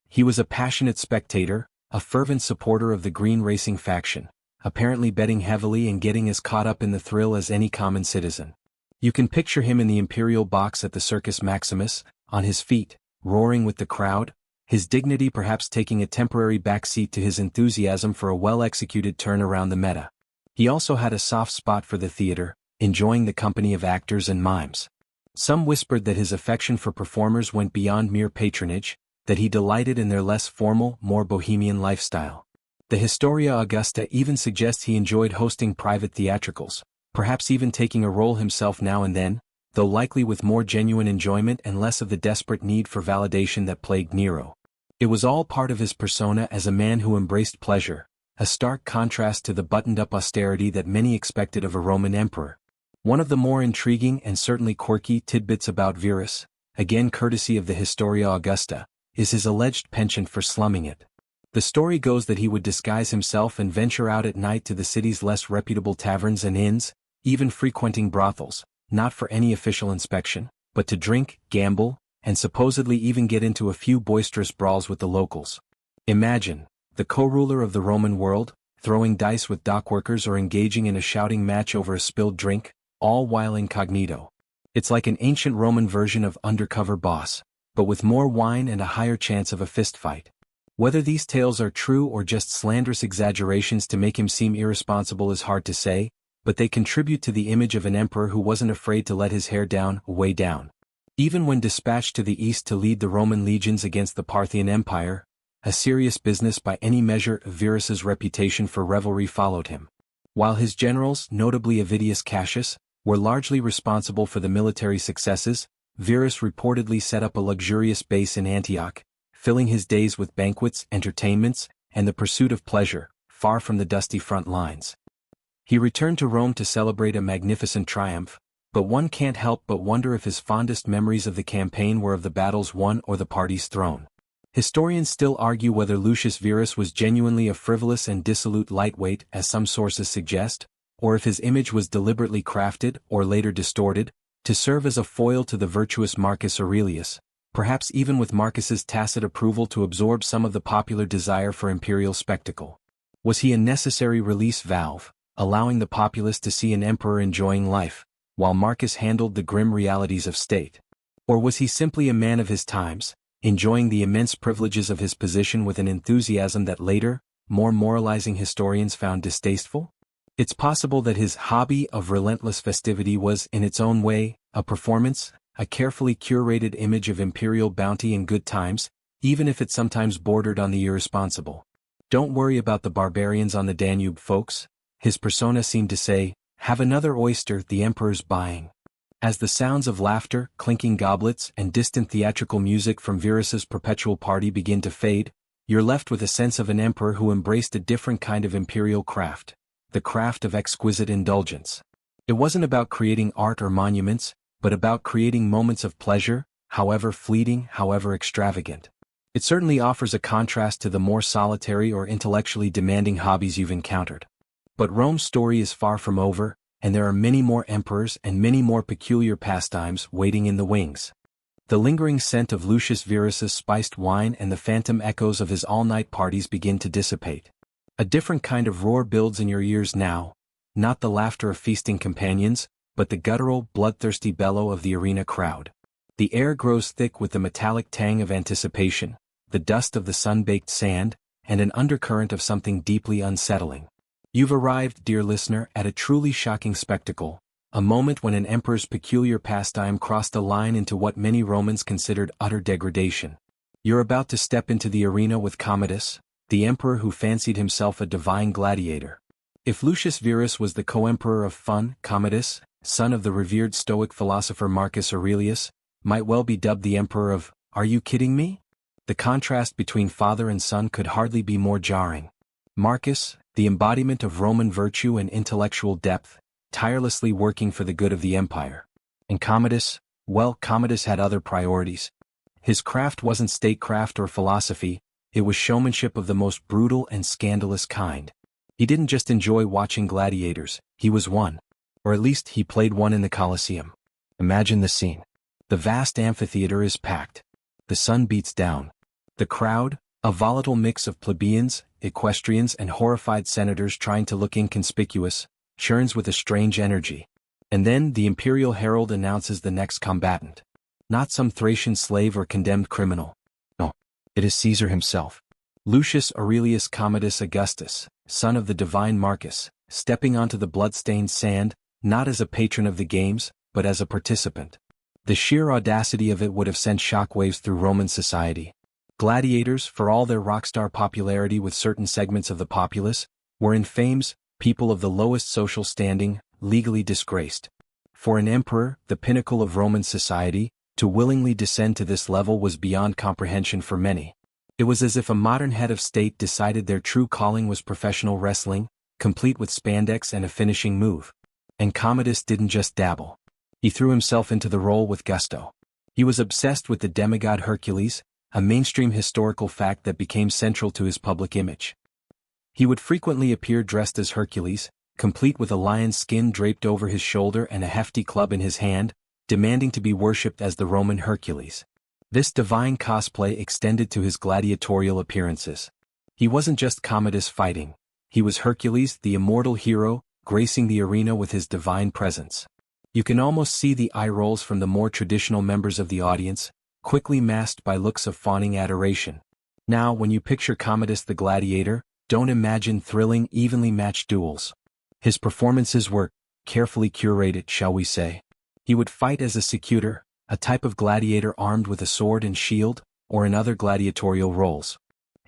He was a passionate spectator, a fervent supporter of the green racing faction, apparently betting heavily and getting as caught up in the thrill as any common citizen. You can picture him in the imperial box at the Circus Maximus, on his feet, roaring with the crowd, his dignity perhaps taking a temporary backseat to his enthusiasm for a well-executed turn around the meta. He also had a soft spot for the theater, enjoying the company of actors and mimes. Some whispered that his affection for performers went beyond mere patronage, that he delighted in their less formal, more bohemian lifestyle. The Historia Augusta even suggests he enjoyed hosting private theatricals, perhaps even taking a role himself now and then, though likely with more genuine enjoyment and less of the desperate need for validation that plagued Nero. It was all part of his persona as a man who embraced pleasure, a stark contrast to the buttoned-up austerity that many expected of a Roman emperor. One of the more intriguing and certainly quirky tidbits about Verus, again courtesy of the Historia Augusta, is his alleged penchant for slumming it. The story goes that he would disguise himself and venture out at night to the city's less reputable taverns and inns, even frequenting brothels, not for any official inspection, but to drink, gamble, and supposedly even get into a few boisterous brawls with the locals. Imagine, the co-ruler of the Roman world, throwing dice with dockworkers or engaging in a shouting match over a spilled drink, all while incognito. It's like an ancient Roman version of undercover boss, but with more wine and a higher chance of a fistfight. Whether these tales are true or just slanderous exaggerations to make him seem irresponsible is hard to say, but they contribute to the image of an emperor who wasn't afraid to let his hair down, way down. Even when dispatched to the east to lead the Roman legions against the Parthian Empire, a serious business by any measure, Verus's reputation for revelry followed him. While his generals, notably Avidius Cassius, were largely responsible for the military successes, Verus reportedly set up a luxurious base in Antioch, filling his days with banquets, entertainments, and the pursuit of pleasure, far from the dusty front lines. He returned to Rome to celebrate a magnificent triumph, but one can't help but wonder if his fondest memories of the campaign were of the battles won or the parties thrown. Historians still argue whether Lucius Verus was genuinely a frivolous and dissolute lightweight, as some sources suggest, or if his image was deliberately crafted, or later distorted, to serve as a foil to the virtuous Marcus Aurelius, perhaps even with Marcus's tacit approval to absorb some of the popular desire for imperial spectacle. Was he a necessary release valve, allowing the populace to see an emperor enjoying life, while Marcus handled the grim realities of state? Or was he simply a man of his times, enjoying the immense privileges of his position with an enthusiasm that later, more moralizing historians found distasteful? It's possible that his hobby of relentless festivity was, in its own way, a performance, a carefully curated image of imperial bounty and good times, even if it sometimes bordered on the irresponsible. Don't worry about the barbarians on the Danube, folks, his persona seemed to say, have another oyster, the emperor's buying. As the sounds of laughter, clinking goblets, and distant theatrical music from Verus's perpetual party begin to fade, you're left with a sense of an emperor who embraced a different kind of imperial craft, the craft of exquisite indulgence. It wasn't about creating art or monuments, but about creating moments of pleasure, however fleeting, however extravagant. It certainly offers a contrast to the more solitary or intellectually demanding hobbies you've encountered. But Rome's story is far from over, and there are many more emperors and many more peculiar pastimes waiting in the wings. The lingering scent of Lucius Verus's spiced wine and the phantom echoes of his all-night parties begin to dissipate. A different kind of roar builds in your ears now, not the laughter of feasting companions, but the guttural, bloodthirsty bellow of the arena crowd. The air grows thick with the metallic tang of anticipation, the dust of the sun-baked sand, and an undercurrent of something deeply unsettling. You've arrived, dear listener, at a truly shocking spectacle, a moment when an emperor's peculiar pastime crossed a line into what many Romans considered utter degradation. You're about to step into the arena with Commodus, the emperor who fancied himself a divine gladiator. If Lucius Verus was the co-emperor of fun, Commodus, son of the revered Stoic philosopher Marcus Aurelius, might well be dubbed the emperor of, "Are you kidding me?" The contrast between father and son could hardly be more jarring. Marcus, the embodiment of Roman virtue and intellectual depth, tirelessly working for the good of the empire. And Commodus, well, Commodus had other priorities. His craft wasn't statecraft or philosophy, it was showmanship of the most brutal and scandalous kind. He didn't just enjoy watching gladiators, he was one. Or at least he played one in the Colosseum. Imagine the scene. The vast amphitheater is packed. The sun beats down. The crowd, a volatile mix of plebeians, equestrians and horrified senators trying to look inconspicuous, churns with a strange energy. And then the imperial herald announces the next combatant. Not some Thracian slave or condemned criminal. No, it is Caesar himself. Lucius Aurelius Commodus Augustus, son of the divine Marcus, stepping onto the blood-stained sand, not as a patron of the games, but as a participant. The sheer audacity of it would have sent shockwaves through Roman society. Gladiators, for all their rockstar popularity with certain segments of the populace, were in fames, people of the lowest social standing, legally disgraced. For an emperor, the pinnacle of Roman society, to willingly descend to this level was beyond comprehension for many. It was as if a modern head of state decided their true calling was professional wrestling, complete with spandex and a finishing move. And Commodus didn't just dabble. He threw himself into the role with gusto. He was obsessed with the demigod Hercules, a mainstream historical fact that became central to his public image. He would frequently appear dressed as Hercules, complete with a lion's skin draped over his shoulder and a hefty club in his hand, demanding to be worshipped as the Roman Hercules. This divine cosplay extended to his gladiatorial appearances. He wasn't just Commodus fighting. He was Hercules, the immortal hero, gracing the arena with his divine presence. You can almost see the eye rolls from the more traditional members of the audience, quickly masked by looks of fawning adoration. Now, when you picture Commodus the gladiator, don't imagine thrilling, evenly matched duels. His performances were carefully curated, shall we say. He would fight as a secutor, a type of gladiator armed with a sword and shield, or in other gladiatorial roles.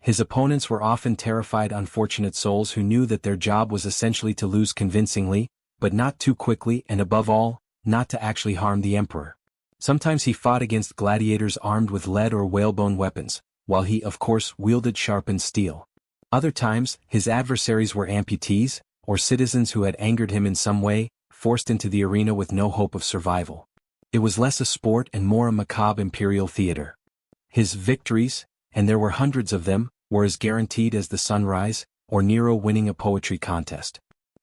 His opponents were often terrified, unfortunate souls who knew that their job was essentially to lose convincingly, but not too quickly, and above all, not to actually harm the emperor. Sometimes he fought against gladiators armed with lead or whalebone weapons, while he, of course, wielded sharpened steel. Other times, his adversaries were amputees, or citizens who had angered him in some way, forced into the arena with no hope of survival. It was less a sport and more a macabre imperial theater. His victories, and there were hundreds of them, were as guaranteed as the sunrise, or Nero winning a poetry contest.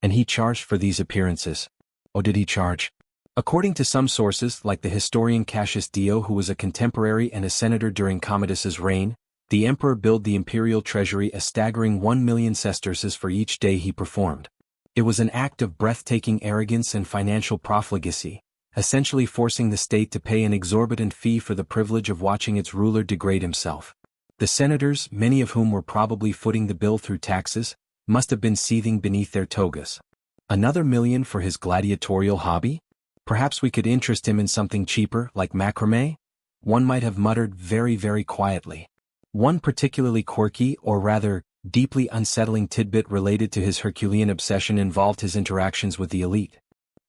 And he charged for these appearances. Oh, did he charge? According to some sources, like the historian Cassius Dio, who was a contemporary and a senator during Commodus's reign, the emperor billed the imperial treasury a staggering 1,000,000 sesterces for each day he performed. It was an act of breathtaking arrogance and financial profligacy, essentially forcing the state to pay an exorbitant fee for the privilege of watching its ruler degrade himself. The senators, many of whom were probably footing the bill through taxes, must have been seething beneath their togas. Another 1,000,000 for his gladiatorial hobby? Perhaps we could interest him in something cheaper, like macrame? One might have muttered very, very quietly. One particularly quirky, or rather, deeply unsettling tidbit related to his Herculean obsession involved his interactions with the elite.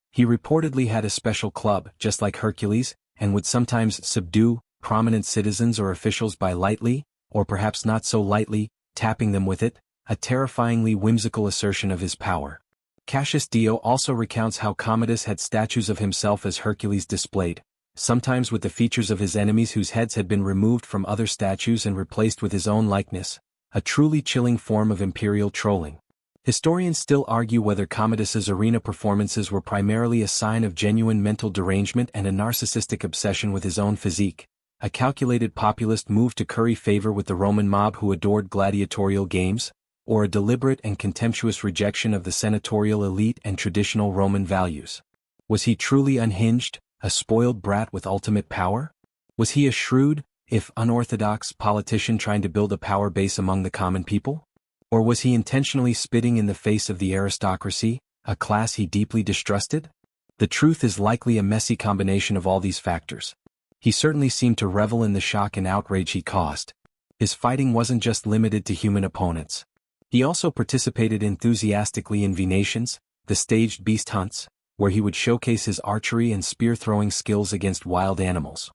He reportedly had a special club, just like Hercules, and would sometimes subdue prominent citizens or officials by lightly, or perhaps not so lightly, tapping them with it, a terrifyingly whimsical assertion of his power. Cassius Dio also recounts how Commodus had statues of himself as Hercules displayed, sometimes with the features of his enemies whose heads had been removed from other statues and replaced with his own likeness, a truly chilling form of imperial trolling. Historians still argue whether Commodus's arena performances were primarily a sign of genuine mental derangement and a narcissistic obsession with his own physique, a calculated populist move to curry favor with the Roman mob who adored gladiatorial games, or a deliberate and contemptuous rejection of the senatorial elite and traditional Roman values. Was he truly unhinged, a spoiled brat with ultimate power? Was he a shrewd, if unorthodox, politician trying to build a power base among the common people? Or was he intentionally spitting in the face of the aristocracy, a class he deeply distrusted? The truth is likely a messy combination of all these factors. He certainly seemed to revel in the shock and outrage he caused. His fighting wasn't just limited to human opponents. He also participated enthusiastically in venations, the staged beast hunts, where he would showcase his archery and spear-throwing skills against wild animals.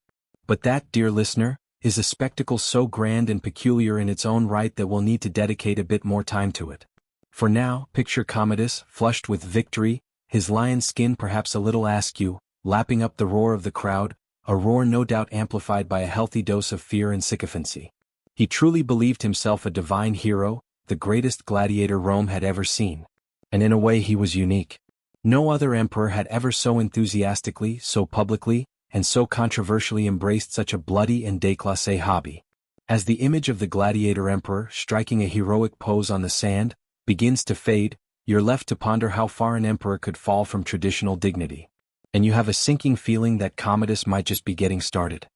But that, dear listener, is a spectacle so grand and peculiar in its own right that we'll need to dedicate a bit more time to it. For now, picture Commodus, flushed with victory, his lion skin perhaps a little askew, lapping up the roar of the crowd, a roar no doubt amplified by a healthy dose of fear and sycophancy. He truly believed himself a divine hero, the greatest gladiator Rome had ever seen. And in a way he was unique. No other emperor had ever so enthusiastically, so publicly, and so controversially embraced such a bloody and déclassé hobby. As the image of the gladiator emperor, striking a heroic pose on the sand, begins to fade, you're left to ponder how far an emperor could fall from traditional dignity. And you have a sinking feeling that Commodus might just be getting started.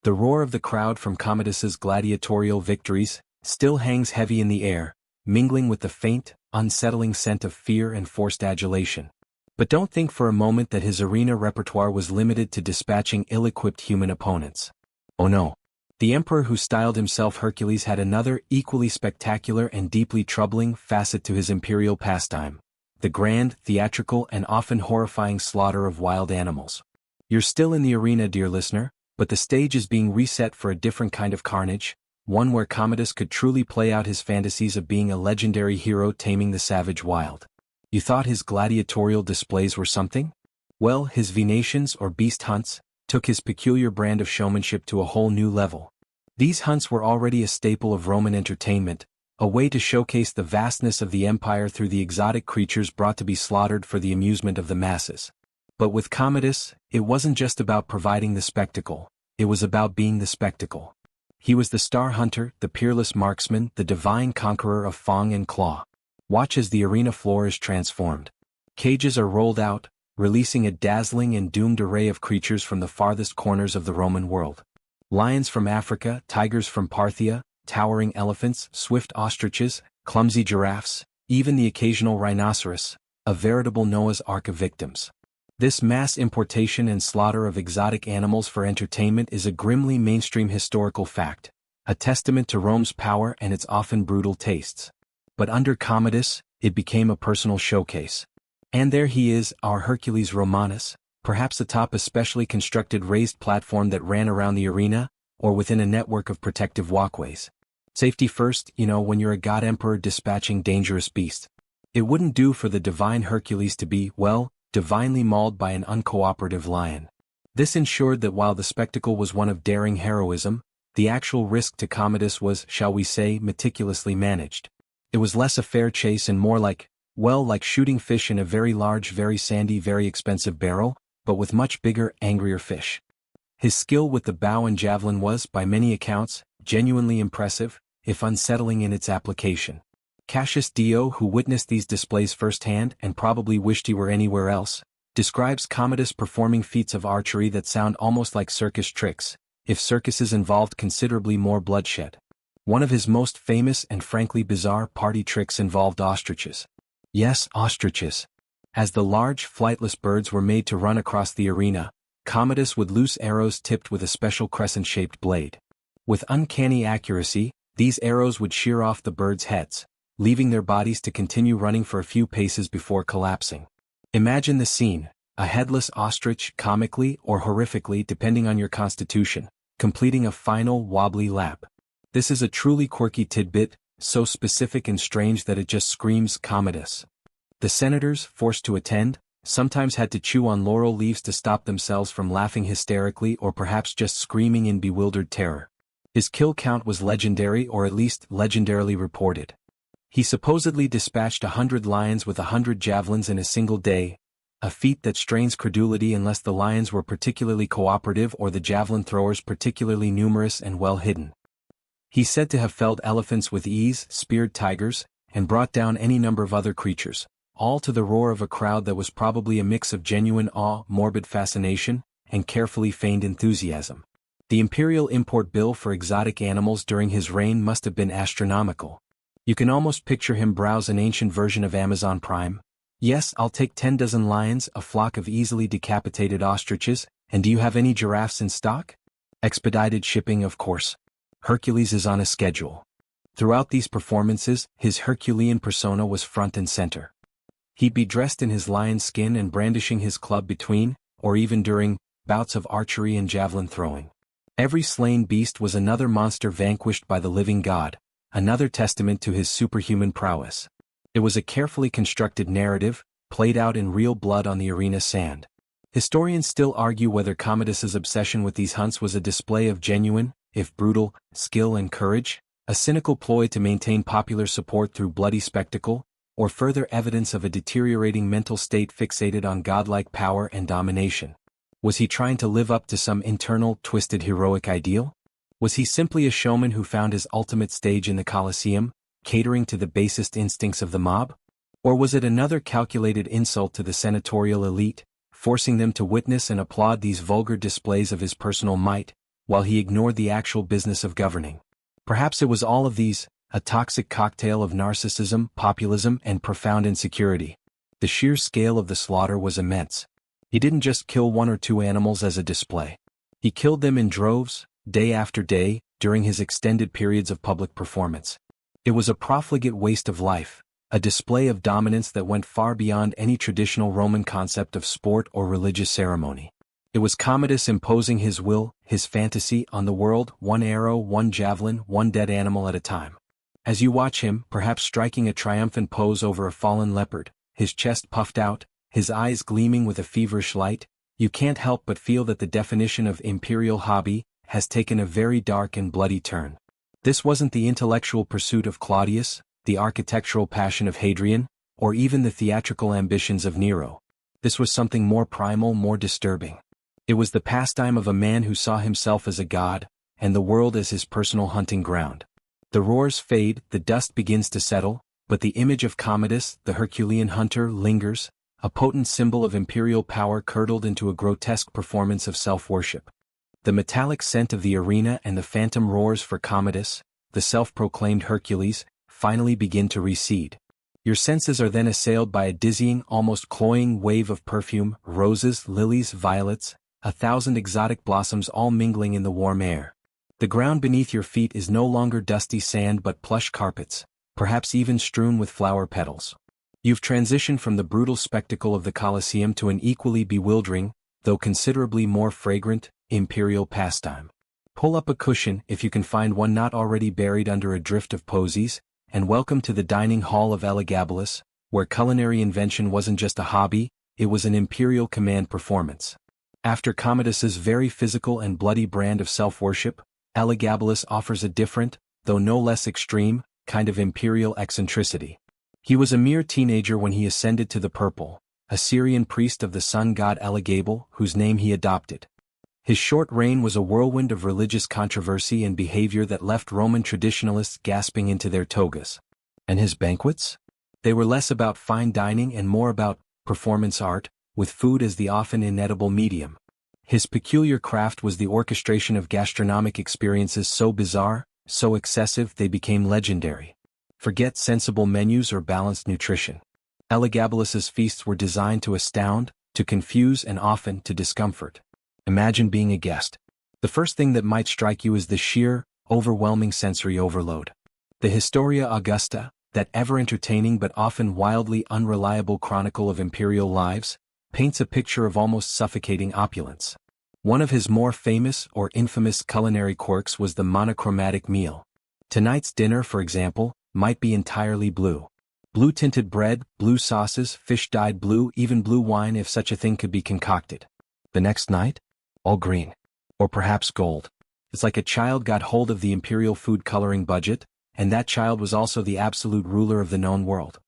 The roar of the crowd from Commodus's gladiatorial victories still hangs heavy in the air, mingling with the faint, unsettling scent of fear and forced adulation. But don't think for a moment that his arena repertoire was limited to dispatching ill-equipped human opponents. Oh no. The emperor who styled himself Hercules had another equally spectacular and deeply troubling facet to his imperial pastime: the grand, theatrical and often horrifying slaughter of wild animals. You're still in the arena, dear listener, but the stage is being reset for a different kind of carnage, one where Commodus could truly play out his fantasies of being a legendary hero taming the savage wild. You thought his gladiatorial displays were something? Well, his venations or beast hunts took his peculiar brand of showmanship to a whole new level. These hunts were already a staple of Roman entertainment, a way to showcase the vastness of the empire through the exotic creatures brought to be slaughtered for the amusement of the masses. But with Commodus, it wasn't just about providing the spectacle, it was about being the spectacle. He was the star hunter, the peerless marksman, the divine conqueror of fang and claw. Watch as the arena floor is transformed. Cages are rolled out, releasing a dazzling and doomed array of creatures from the farthest corners of the Roman world. Lions from Africa, tigers from Parthia, towering elephants, swift ostriches, clumsy giraffes, even the occasional rhinoceros, a veritable Noah's Ark of victims. This mass importation and slaughter of exotic animals for entertainment is a grimly mainstream historical fact, a testament to Rome's power and its often brutal tastes. But under Commodus, it became a personal showcase. And there he is, our Hercules Romanus, perhaps atop a specially constructed raised platform that ran around the arena, or within a network of protective walkways. Safety first, when you're a god emperor dispatching dangerous beasts. It wouldn't do for the divine Hercules to be, divinely mauled by an uncooperative lion. This ensured that while the spectacle was one of daring heroism, the actual risk to Commodus was, shall we say, meticulously managed. It was less a fair chase and more like, Well, like shooting fish in a very large, very sandy, very expensive barrel, but with much bigger, angrier fish. His skill with the bow and javelin was, by many accounts, genuinely impressive, if unsettling in its application. Cassius Dio, who witnessed these displays firsthand and probably wished he were anywhere else, describes Commodus performing feats of archery that sound almost like circus tricks, if circuses involved considerably more bloodshed. One of his most famous and frankly bizarre party tricks involved ostriches. Yes, ostriches. As the large, flightless birds were made to run across the arena, Commodus would loose arrows tipped with a special crescent-shaped blade. With uncanny accuracy, these arrows would shear off the birds' heads, leaving their bodies to continue running for a few paces before collapsing. Imagine the scene, a headless ostrich, comically or horrifically depending on your constitution, completing a final wobbly lap. This is a truly quirky tidbit, so specific and strange that it just screams Commodus. The senators, forced to attend, sometimes had to chew on laurel leaves to stop themselves from laughing hysterically or perhaps just screaming in bewildered terror. His kill count was legendary, or at least legendarily reported. He supposedly dispatched 100 lions with 100 javelins in a single day, a feat that strains credulity unless the lions were particularly cooperative or the javelin throwers particularly numerous and well hidden. He's said to have felled elephants with ease, speared tigers, and brought down any number of other creatures, all to the roar of a crowd that was probably a mix of genuine awe, morbid fascination, and carefully feigned enthusiasm. The imperial import bill for exotic animals during his reign must have been astronomical. You can almost picture him browse an ancient version of Amazon Prime. Yes, I'll take 10 dozen lions, a flock of easily decapitated ostriches, and do you have any giraffes in stock? Expedited shipping, of course. Hercules is on a schedule. Throughout these performances, his Herculean persona was front and center. He'd be dressed in his lion skin and brandishing his club between, or even during, bouts of archery and javelin throwing. Every slain beast was another monster vanquished by the living god, another testament to his superhuman prowess. It was a carefully constructed narrative, played out in real blood on the arena sand. Historians still argue whether Commodus's obsession with these hunts was a display of genuine, if brutal, skill and courage, a cynical ploy to maintain popular support through bloody spectacle, or further evidence of a deteriorating mental state fixated on godlike power and domination. Was he trying to live up to some internal, twisted heroic ideal? Was he simply a showman who found his ultimate stage in the Colosseum, catering to the basest instincts of the mob? Or was it another calculated insult to the senatorial elite, forcing them to witness and applaud these vulgar displays of his personal might, while he ignored the actual business of governing? Perhaps it was all of these, a toxic cocktail of narcissism, populism, and profound insecurity. The sheer scale of the slaughter was immense. He didn't just kill one or two animals as a display. He killed them in droves, day after day, during his extended periods of public performance. It was a profligate waste of life, a display of dominance that went far beyond any traditional Roman concept of sport or religious ceremony. It was Commodus imposing his will, his fantasy, on the world, one arrow, one javelin, one dead animal at a time. As you watch him, perhaps striking a triumphant pose over a fallen leopard, his chest puffed out, his eyes gleaming with a feverish light, you can't help but feel that the definition of imperial hobby has taken a very dark and bloody turn. This wasn't the intellectual pursuit of Claudius, the architectural passion of Hadrian, or even the theatrical ambitions of Nero. This was something more primal, more disturbing. It was the pastime of a man who saw himself as a god, and the world as his personal hunting ground. The roars fade, the dust begins to settle, but the image of Commodus, the Herculean hunter, lingers, a potent symbol of imperial power curdled into a grotesque performance of self-worship. The metallic scent of the arena and the phantom roars for Commodus, the self-proclaimed Hercules, finally begin to recede. Your senses are then assailed by a dizzying, almost cloying wave of perfume, roses, lilies, violets, 1,000 exotic blossoms all mingling in the warm air. The ground beneath your feet is no longer dusty sand but plush carpets, perhaps even strewn with flower petals. You've transitioned from the brutal spectacle of the Colosseum to an equally bewildering, though considerably more fragrant, imperial pastime. Pull up a cushion if you can find one not already buried under a drift of posies, and welcome to the dining hall of Elagabalus, where culinary invention wasn't just a hobby, it was an imperial command performance. After Commodus's very physical and bloody brand of self-worship, Elagabalus offers a different, though no less extreme, kind of imperial eccentricity. He was a mere teenager when he ascended to the purple, a Syrian priest of the sun god Elagabal, whose name he adopted. His short reign was a whirlwind of religious controversy and behavior that left Roman traditionalists gasping into their togas. And his banquets? They were less about fine dining and more about performance art, with food as the often inedible medium. His peculiar craft was the orchestration of gastronomic experiences so bizarre, so excessive they became legendary. Forget sensible menus or balanced nutrition. Elagabalus's feasts were designed to astound, to confuse and often to discomfort. Imagine being a guest. The first thing that might strike you is the sheer, overwhelming sensory overload. The Historia Augusta, that ever-entertaining but often wildly unreliable chronicle of imperial lives, paints a picture of almost suffocating opulence. One of his more famous or infamous culinary quirks was the monochromatic meal. Tonight's dinner, for example, might be entirely blue. Blue-tinted bread, blue sauces, fish dyed blue, even blue wine if such a thing could be concocted. The next night? All green. Or perhaps gold. It's like a child got hold of the imperial food coloring budget, and that child was also the absolute ruler of the known world.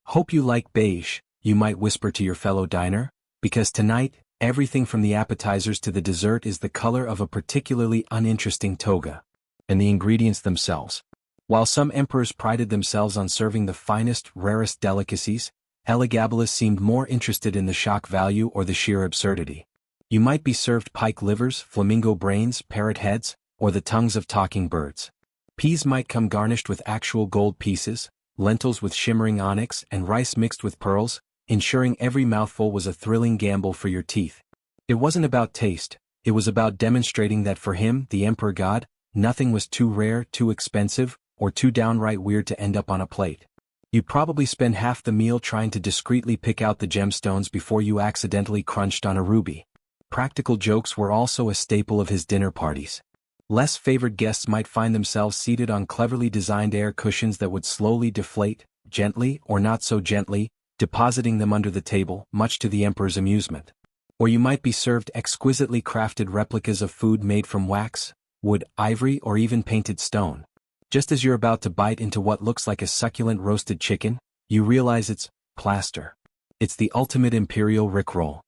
Hope you like beige, you might whisper to your fellow diner, because tonight, everything from the appetizers to the dessert is the color of a particularly uninteresting toga. And the ingredients themselves. While some emperors prided themselves on serving the finest, rarest delicacies, Elagabalus seemed more interested in the shock value or the sheer absurdity. You might be served pike livers, flamingo brains, parrot heads, or the tongues of talking birds. Peas might come garnished with actual gold pieces, lentils with shimmering onyx, and rice mixed with pearls, ensuring every mouthful was a thrilling gamble for your teeth. It wasn't about taste, it was about demonstrating that for him, the emperor god, nothing was too rare, too expensive, or too downright weird to end up on a plate. You'd probably spend half the meal trying to discreetly pick out the gemstones before you accidentally crunched on a ruby. Practical jokes were also a staple of his dinner parties. Less favored guests might find themselves seated on cleverly designed air cushions that would slowly deflate, gently or not so gently, depositing them under the table, much to the emperor's amusement. Or you might be served exquisitely crafted replicas of food made from wax, wood, ivory, or even painted stone. Just as you're about to bite into what looks like a succulent roasted chicken, you realize it's plaster. It's the ultimate imperial rickroll.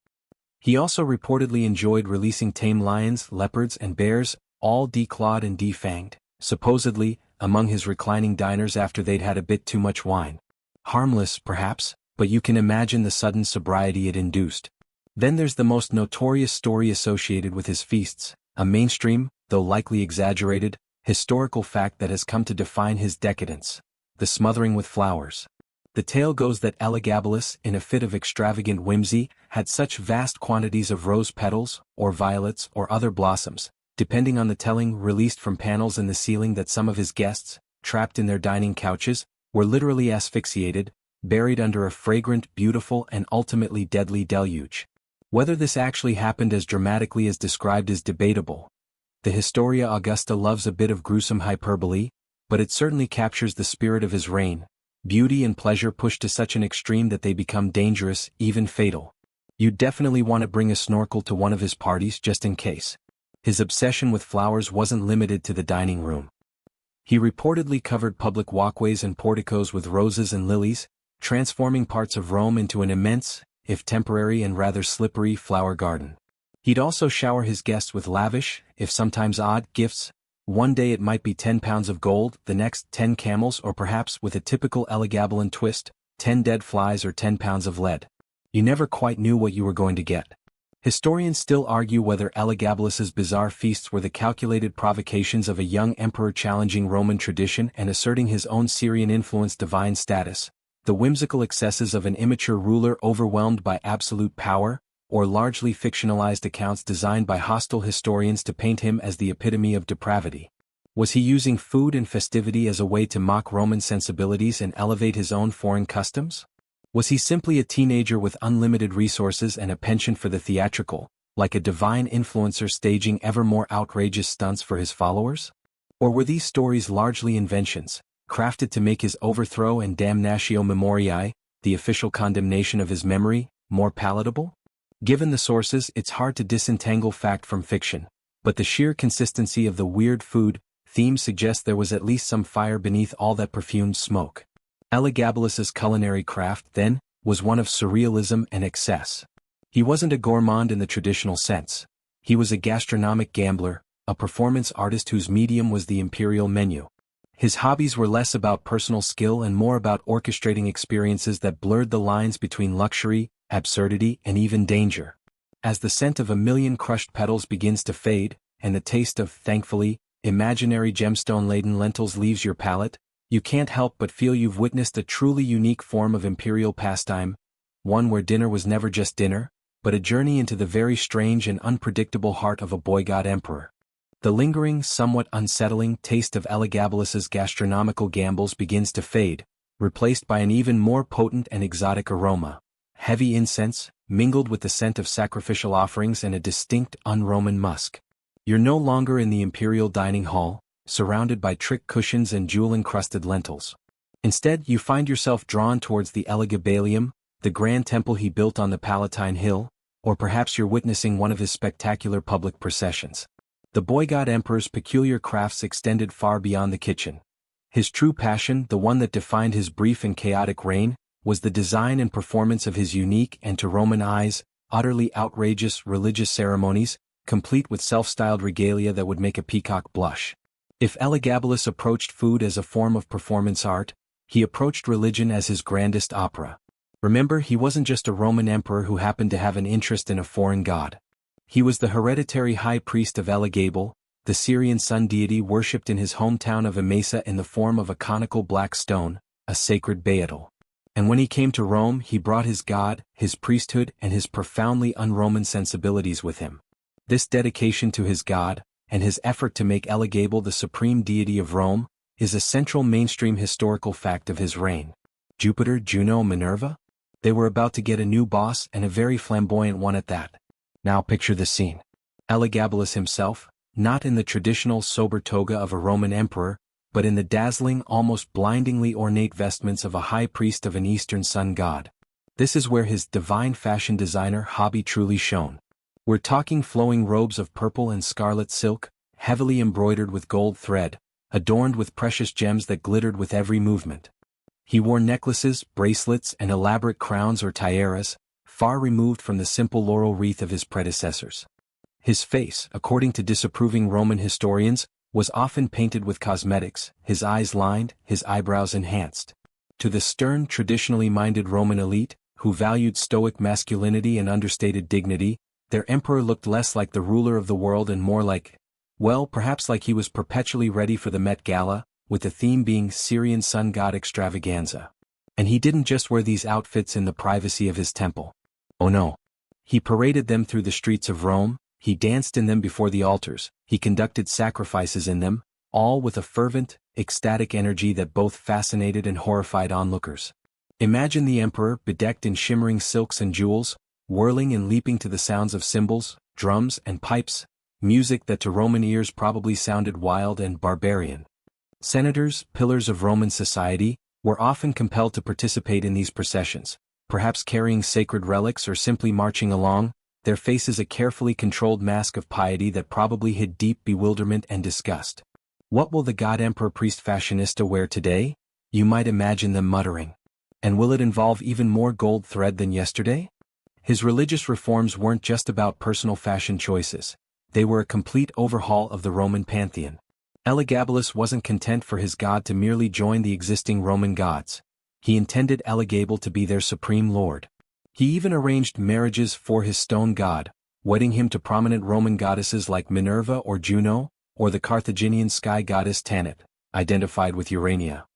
He also reportedly enjoyed releasing tame lions, leopards, and bears, all declawed and defanged, supposedly, among his reclining diners after they'd had a bit too much wine. Harmless, perhaps, but you can imagine the sudden sobriety it induced. Then there's the most notorious story associated with his feasts, a mainstream, though likely exaggerated, historical fact that has come to define his decadence: the smothering with flowers. The tale goes that Elagabalus, in a fit of extravagant whimsy, had such vast quantities of rose petals, or violets, or other blossoms, depending on the telling, released from panels in the ceiling, that some of his guests, trapped in their dining couches, were literally asphyxiated, buried under a fragrant, beautiful, and ultimately deadly deluge. Whether this actually happened as dramatically as described is debatable. The Historia Augusta loves a bit of gruesome hyperbole, but it certainly captures the spirit of his reign. Beauty and pleasure pushed to such an extreme that they become dangerous, even fatal. You'd definitely want to bring a snorkel to one of his parties just in case. His obsession with flowers wasn't limited to the dining room. He reportedly covered public walkways and porticos with roses and lilies, transforming parts of Rome into an immense, if temporary and rather slippery, flower garden. He'd also shower his guests with lavish, if sometimes odd, gifts. One day it might be 10 pounds of gold, the next 10 camels, or perhaps, with a typical Elagabalan twist, 10 dead flies or 10 pounds of lead. You never quite knew what you were going to get. Historians still argue whether Elagabalus's bizarre feasts were the calculated provocations of a young emperor challenging Roman tradition and asserting his own Syrian-influenced divine status, the whimsical excesses of an immature ruler overwhelmed by absolute power, or largely fictionalized accounts designed by hostile historians to paint him as the epitome of depravity. Was he using food and festivity as a way to mock Roman sensibilities and elevate his own foreign customs? Was he simply a teenager with unlimited resources and a penchant for the theatrical, like a divine influencer staging ever more outrageous stunts for his followers? Or were these stories largely inventions, crafted to make his overthrow and damnatio memoriae, the official condemnation of his memory, more palatable? Given the sources, it's hard to disentangle fact from fiction, but the sheer consistency of the weird food theme suggests there was at least some fire beneath all that perfumed smoke. Elagabalus's culinary craft, then, was one of surrealism and excess. He wasn't a gourmand in the traditional sense. He was a gastronomic gambler, a performance artist whose medium was the imperial menu. His hobbies were less about personal skill and more about orchestrating experiences that blurred the lines between luxury, absurdity, and even danger. As the scent of a million crushed petals begins to fade, and the taste of, thankfully, imaginary gemstone-laden lentils leaves your palate, you can't help but feel you've witnessed a truly unique form of imperial pastime, one where dinner was never just dinner, but a journey into the very strange and unpredictable heart of a boy-god emperor. The lingering, somewhat unsettling taste of Elagabalus's gastronomical gambles begins to fade, replaced by an even more potent and exotic aroma. Heavy incense, mingled with the scent of sacrificial offerings and a distinct un-Roman musk. You're no longer in the imperial dining hall, surrounded by trick cushions and jewel-encrusted lentils. Instead, you find yourself drawn towards the Elagabalium, the grand temple he built on the Palatine Hill, or perhaps you're witnessing one of his spectacular public processions. The boy-god emperor's peculiar crafts extended far beyond the kitchen. His true passion, the one that defined his brief and chaotic reign, was the design and performance of his unique and, to Roman eyes, utterly outrageous religious ceremonies, complete with self-styled regalia that would make a peacock blush. If Elagabalus approached food as a form of performance art, he approached religion as his grandest opera. Remember, he wasn't just a Roman emperor who happened to have an interest in a foreign god. He was the hereditary high priest of Elagabal, the Syrian sun deity worshipped in his hometown of Emesa in the form of a conical black stone, a sacred beetle. And when he came to Rome, he brought his god, his priesthood, and his profoundly un-Roman sensibilities with him. This dedication to his god, and his effort to make Elagabal the supreme deity of Rome, is a central mainstream historical fact of his reign. Jupiter, Juno, Minerva? They were about to get a new boss, and a very flamboyant one at that. Now picture the scene. Elagabalus himself, not in the traditional sober toga of a Roman emperor, but in the dazzling, almost blindingly ornate vestments of a high priest of an Eastern sun god. This is where his divine fashion designer hobby truly shone. We're talking flowing robes of purple and scarlet silk, heavily embroidered with gold thread, adorned with precious gems that glittered with every movement. He wore necklaces, bracelets, and elaborate crowns or tiaras, far removed from the simple laurel wreath of his predecessors. His face, according to disapproving Roman historians, was often painted with cosmetics, his eyes lined, his eyebrows enhanced. To the stern, traditionally minded Roman elite, who valued stoic masculinity and understated dignity, their emperor looked less like the ruler of the world and more like, well, perhaps like he was perpetually ready for the Met Gala, with the theme being Syrian sun god extravaganza. And he didn't just wear these outfits in the privacy of his temple. Oh no. He paraded them through the streets of Rome, he danced in them before the altars, he conducted sacrifices in them, all with a fervent, ecstatic energy that both fascinated and horrified onlookers. Imagine the emperor, bedecked in shimmering silks and jewels, whirling and leaping to the sounds of cymbals, drums, and pipes, music that to Roman ears probably sounded wild and barbarian. Senators, pillars of Roman society, were often compelled to participate in these processions, perhaps carrying sacred relics or simply marching along, their faces a carefully controlled mask of piety that probably hid deep bewilderment and disgust. What will the god emperor priest fashionista wear today? You might imagine them muttering. And will it involve even more gold thread than yesterday? His religious reforms weren't just about personal fashion choices. They were a complete overhaul of the Roman pantheon. Elagabalus wasn't content for his god to merely join the existing Roman gods. He intended Elagabal to be their supreme lord. He even arranged marriages for his stone god, wedding him to prominent Roman goddesses like Minerva or Juno, or the Carthaginian sky goddess Tanit, identified with Urania.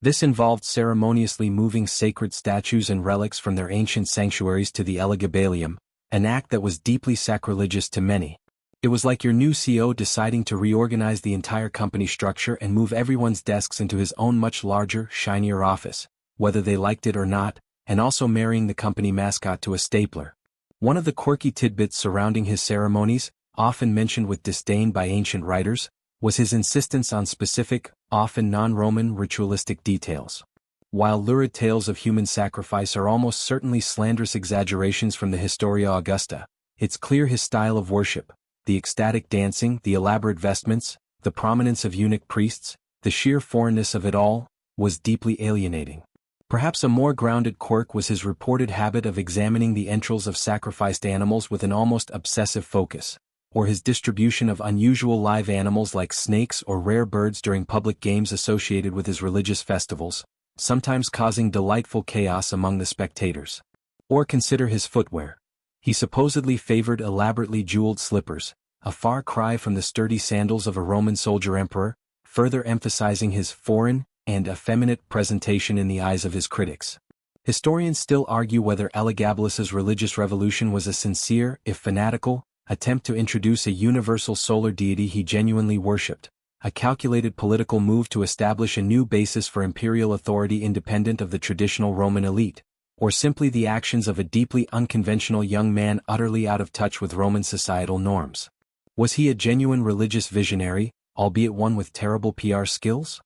This involved ceremoniously moving sacred statues and relics from their ancient sanctuaries to the Elagabalium, an act that was deeply sacrilegious to many. It was like your new CEO deciding to reorganize the entire company structure and move everyone's desks into his own much larger, shinier office, whether they liked it or not, and also marrying the company mascot to a stapler. One of the quirky tidbits surrounding his ceremonies, often mentioned with disdain by ancient writers, was his insistence on specific, often non-Roman ritualistic details. While lurid tales of human sacrifice are almost certainly slanderous exaggerations from the Historia Augusta, it's clear his style of worship, the ecstatic dancing, the elaborate vestments, the prominence of eunuch priests, the sheer foreignness of it all, was deeply alienating. Perhaps a more grounded quirk was his reported habit of examining the entrails of sacrificed animals with an almost obsessive focus, or his distribution of unusual live animals like snakes or rare birds during public games associated with his religious festivals, sometimes causing delightful chaos among the spectators. Or consider his footwear. He supposedly favored elaborately jeweled slippers, a far cry from the sturdy sandals of a Roman soldier emperor, further emphasizing his foreign and effeminate presentation in the eyes of his critics. Historians still argue whether Elagabalus's religious revolution was a sincere, if fanatical, attempt to introduce a universal solar deity he genuinely worshipped, a calculated political move to establish a new basis for imperial authority independent of the traditional Roman elite, or simply the actions of a deeply unconventional young man utterly out of touch with Roman societal norms. Was he a genuine religious visionary, albeit one with terrible PR skills?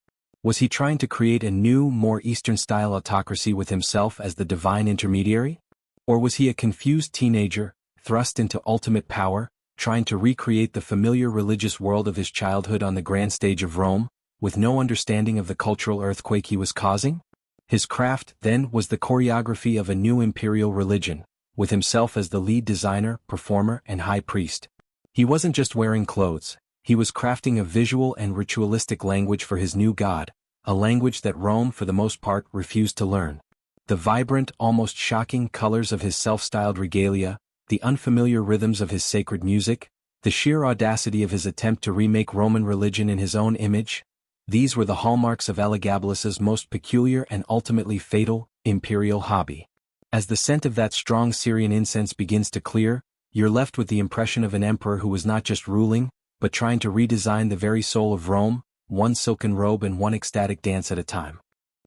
Was he trying to create a new, more Eastern-style autocracy with himself as the divine intermediary? Or was he a confused teenager, thrust into ultimate power, trying to recreate the familiar religious world of his childhood on the grand stage of Rome, with no understanding of the cultural earthquake he was causing? His craft, then, was the choreography of a new imperial religion, with himself as the lead designer, performer, and high priest. He wasn't just wearing clothes. He was crafting a visual and ritualistic language for his new god, a language that Rome for the most part refused to learn. The vibrant, almost shocking colors of his self-styled regalia, the unfamiliar rhythms of his sacred music, the sheer audacity of his attempt to remake Roman religion in his own image, these were the hallmarks of Elagabalus's most peculiar and ultimately fatal, imperial hobby. As the scent of that strong Syrian incense begins to clear, you're left with the impression of an emperor who was not just ruling, but trying to redesign the very soul of Rome, one silken robe and one ecstatic dance at a time.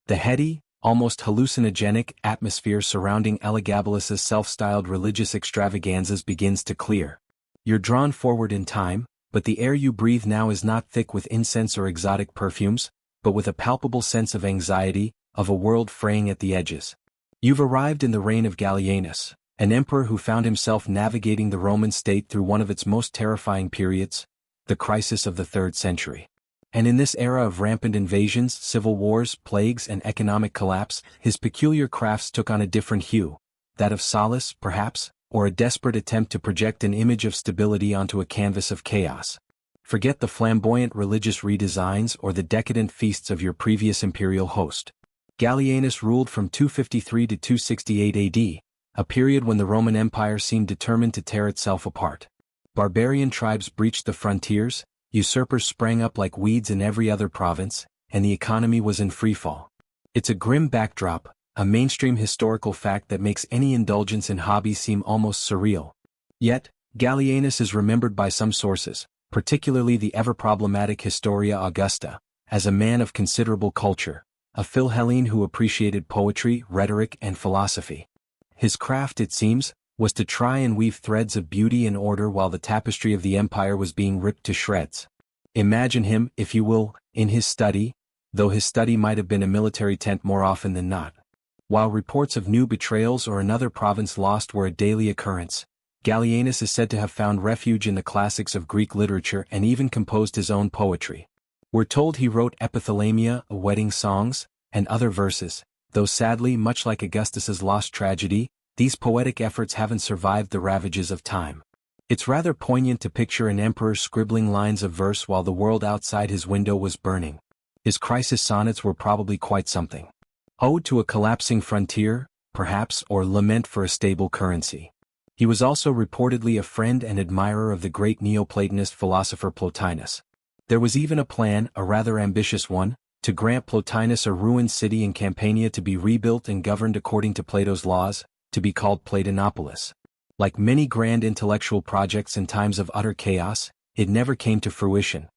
The heady, almost hallucinogenic atmosphere surrounding Elagabalus's self-styled religious extravaganzas begins to clear. You're drawn forward in time, but the air you breathe now is not thick with incense or exotic perfumes, but with a palpable sense of anxiety, of a world fraying at the edges. You've arrived in the reign of Gallienus, an emperor who found himself navigating the Roman state through one of its most terrifying periods, the crisis of the 3rd century. And in this era of rampant invasions, civil wars, plagues, and economic collapse, his peculiar crafts took on a different hue, that of solace, perhaps, or a desperate attempt to project an image of stability onto a canvas of chaos. Forget the flamboyant religious redesigns or the decadent feasts of your previous imperial host. Gallienus ruled from 253 to 268 AD, a period when the Roman Empire seemed determined to tear itself apart. Barbarian tribes breached the frontiers, usurpers sprang up like weeds in every other province, and the economy was in freefall. It's a grim backdrop, a mainstream historical fact that makes any indulgence in hobbies seem almost surreal. Yet, Gallienus is remembered by some sources, particularly the ever-problematic Historia Augusta, as a man of considerable culture, a Philhellene who appreciated poetry, rhetoric, and philosophy. His craft, it seems, was to try and weave threads of beauty and order while the tapestry of the empire was being ripped to shreds. Imagine him, if you will, in his study, though his study might have been a military tent more often than not. While reports of new betrayals or another province lost were a daily occurrence, Gallienus is said to have found refuge in the classics of Greek literature and even composed his own poetry. We're told he wrote epithalamia, wedding songs, and other verses, though sadly, much like Augustus's lost tragedy, these poetic efforts haven't survived the ravages of time. It's rather poignant to picture an emperor scribbling lines of verse while the world outside his window was burning. His crisis sonnets were probably quite something. Ode to a collapsing frontier, perhaps, or lament for a stable currency. He was also reportedly a friend and admirer of the great Neoplatonist philosopher Plotinus. There was even a plan, a rather ambitious one, to grant Plotinus a ruined city in Campania to be rebuilt and governed according to Plato's laws, to be called Platonopolis. Like many grand intellectual projects in times of utter chaos, it never came to fruition.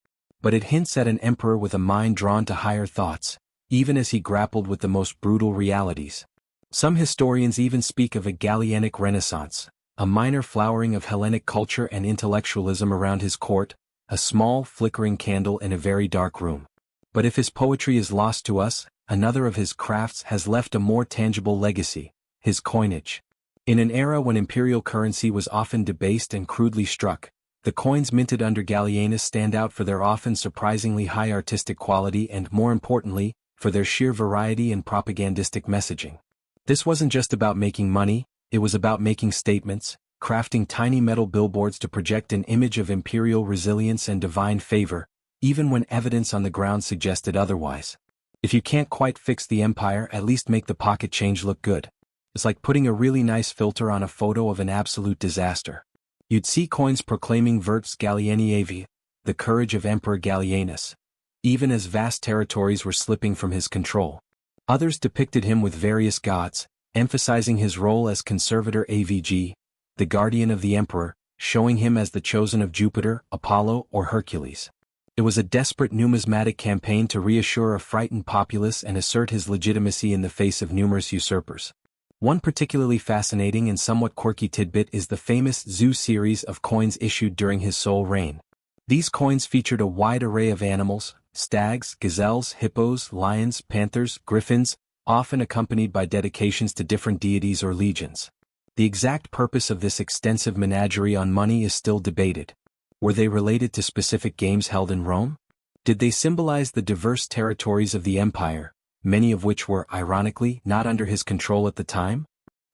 But it hints at an emperor with a mind drawn to higher thoughts, even as he grappled with the most brutal realities. Some historians even speak of a Gallienic Renaissance, a minor flowering of Hellenic culture and intellectualism around his court, a small, flickering candle in a very dark room. But if his poetry is lost to us, another of his crafts has left a more tangible legacy, his coinage. In an era when imperial currency was often debased and crudely struck, the coins minted under Gallienus stand out for their often surprisingly high artistic quality and, more importantly, for their sheer variety and propagandistic messaging. This wasn't just about making money, it was about making statements, crafting tiny metal billboards to project an image of imperial resilience and divine favor, even when evidence on the ground suggested otherwise. If you can't quite fix the empire, at least make the pocket change look good. It's like putting a really nice filter on a photo of an absolute disaster. You'd see coins proclaiming Virtus Gallieni, the courage of Emperor Gallienus, even as vast territories were slipping from his control. Others depicted him with various gods, emphasizing his role as conservator avg, the guardian of the emperor, showing him as the chosen of Jupiter, Apollo, or Hercules. It was a desperate numismatic campaign to reassure a frightened populace and assert his legitimacy in the face of numerous usurpers. One particularly fascinating and somewhat quirky tidbit is the famous Zoo series of coins issued during his sole reign. These coins featured a wide array of animals: stags, gazelles, hippos, lions, panthers, griffins, often accompanied by dedications to different deities or legions. The exact purpose of this extensive menagerie on money is still debated. Were they related to specific games held in Rome? Did they symbolize the diverse territories of the empire, many of which were, ironically, not under his control at the time?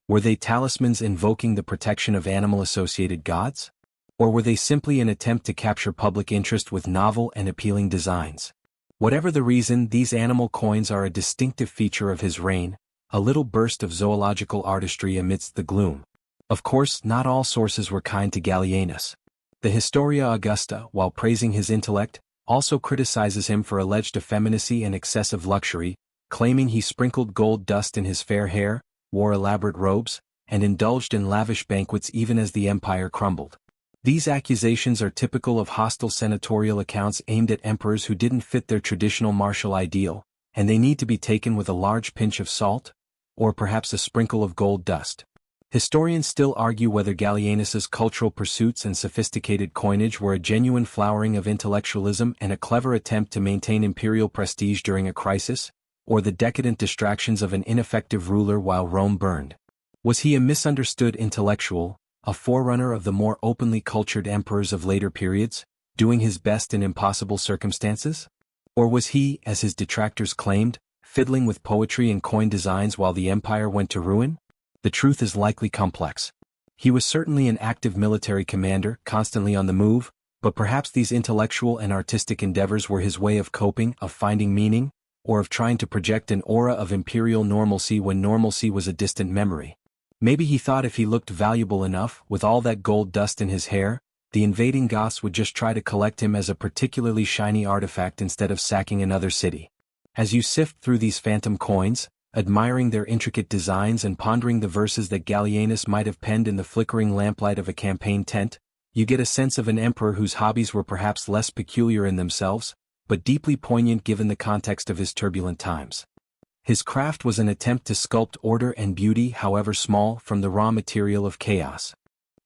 Were they talismans invoking the protection of animal-associated gods? Or were they simply an attempt to capture public interest with novel and appealing designs? Whatever the reason, these animal coins are a distinctive feature of his reign, a little burst of zoological artistry amidst the gloom. Of course, not all sources were kind to Gallienus. The Historia Augusta, while praising his intellect, also criticizes him for alleged effeminacy and excessive luxury, claiming he sprinkled gold dust in his fair hair, wore elaborate robes, and indulged in lavish banquets even as the empire crumbled. These accusations are typical of hostile senatorial accounts aimed at emperors who didn't fit their traditional martial ideal, and they need to be taken with a large pinch of salt, or perhaps a sprinkle of gold dust. Historians still argue whether Gallienus's cultural pursuits and sophisticated coinage were a genuine flowering of intellectualism and a clever attempt to maintain imperial prestige during a crisis, or the decadent distractions of an ineffective ruler while Rome burned. Was he a misunderstood intellectual, a forerunner of the more openly cultured emperors of later periods, doing his best in impossible circumstances? Or was he, as his detractors claimed, fiddling with poetry and coin designs while the empire went to ruin? The truth is likely complex. He was certainly an active military commander, constantly on the move, but perhaps these intellectual and artistic endeavors were his way of coping, of finding meaning, or of trying to project an aura of imperial normalcy when normalcy was a distant memory. Maybe he thought if he looked valuable enough, with all that gold dust in his hair, the invading Goths would just try to collect him as a particularly shiny artifact instead of sacking another city. As you sift through these phantom coins, admiring their intricate designs and pondering the verses that Gallienus might have penned in the flickering lamplight of a campaign tent, you get a sense of an emperor whose hobbies were perhaps less peculiar in themselves, but deeply poignant given the context of his turbulent times. His craft was an attempt to sculpt order and beauty, however small, from the raw material of chaos.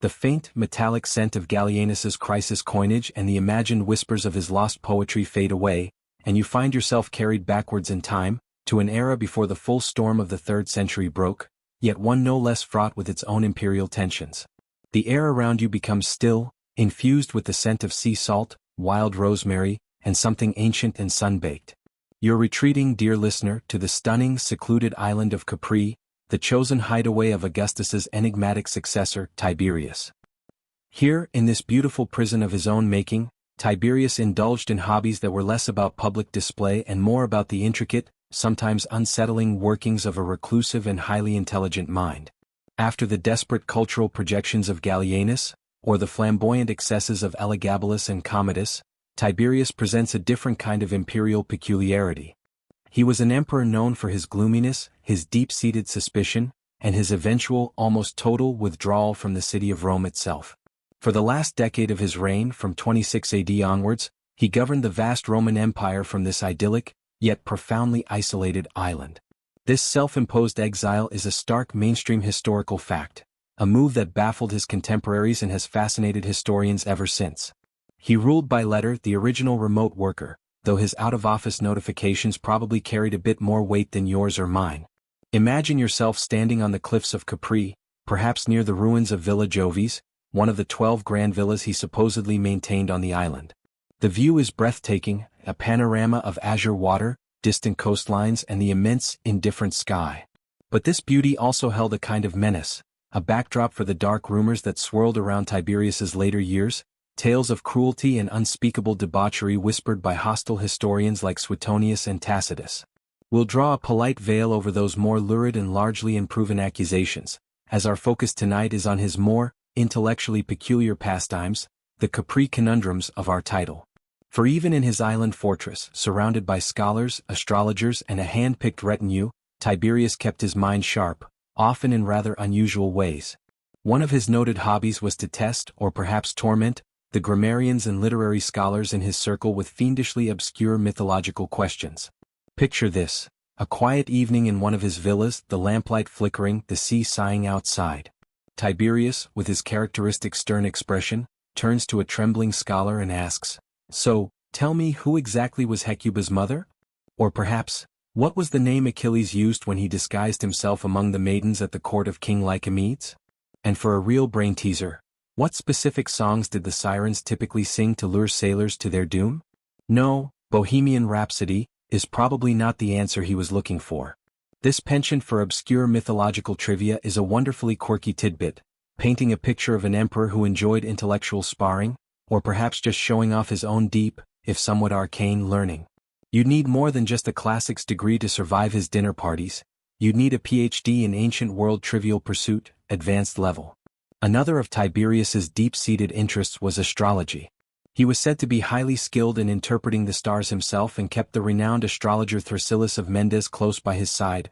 The faint, metallic scent of Gallienus's crisis coinage and the imagined whispers of his lost poetry fade away, and you find yourself carried backwards in time, to an era before the full storm of the 3rd century broke, yet one no less fraught with its own imperial tensions. The air around you becomes still, infused with the scent of sea salt, wild rosemary, and something ancient and sun-baked. You're retreating, dear listener, to the stunning, secluded island of Capri, the chosen hideaway of Augustus's enigmatic successor, Tiberius. Here, in this beautiful prison of his own making, Tiberius indulged in hobbies that were less about public display and more about the intricate, sometimes unsettling workings of a reclusive and highly intelligent mind. After the desperate cultural projections of Gallienus, or the flamboyant excesses of Elagabalus and Commodus, Tiberius presents a different kind of imperial peculiarity. He was an emperor known for his gloominess, his deep-seated suspicion, and his eventual, almost total withdrawal from the city of Rome itself. For the last decade of his reign, from 26 AD onwards, he governed the vast Roman Empire from this idyllic, yet profoundly isolated island. This self-imposed exile is a stark mainstream historical fact, a move that baffled his contemporaries and has fascinated historians ever since. He ruled by letter, the original remote worker, though his out-of-office notifications probably carried a bit more weight than yours or mine. Imagine yourself standing on the cliffs of Capri, perhaps near the ruins of Villa Jovis, one of the 12 grand villas he supposedly maintained on the island. The view is breathtaking, a panorama of azure water, distant coastlines and the immense, indifferent sky. But this beauty also held a kind of menace, a backdrop for the dark rumors that swirled around Tiberius's later years, tales of cruelty and unspeakable debauchery whispered by hostile historians like Suetonius and Tacitus. We'll draw a polite veil over those more lurid and largely unproven accusations, as our focus tonight is on his more intellectually peculiar pastimes, the Capri conundrums of our title. For even in his island fortress, surrounded by scholars, astrologers, and a hand-picked retinue, Tiberius kept his mind sharp, often in rather unusual ways. One of his noted hobbies was to test, or perhaps torment, the grammarians and literary scholars in his circle with fiendishly obscure mythological questions. Picture this: a quiet evening in one of his villas, the lamplight flickering, the sea sighing outside. Tiberius, with his characteristic stern expression, turns to a trembling scholar and asks, "So, tell me, who exactly was Hecuba's mother? Or perhaps, what was the name Achilles used when he disguised himself among the maidens at the court of King Lycomedes? And for a real brain teaser, what specific songs did the sirens typically sing to lure sailors to their doom?" No, Bohemian Rhapsody is probably not the answer he was looking for. This penchant for obscure mythological trivia is a wonderfully quirky tidbit, painting a picture of an emperor who enjoyed intellectual sparring, or perhaps just showing off his own deep, if somewhat arcane, learning. You'd need more than just a classics degree to survive his dinner parties. You'd need a PhD in ancient world trivial pursuit, advanced level. Another of Tiberius's deep-seated interests was astrology. He was said to be highly skilled in interpreting the stars himself and kept the renowned astrologer Thrasyllus of Mendes close by his side.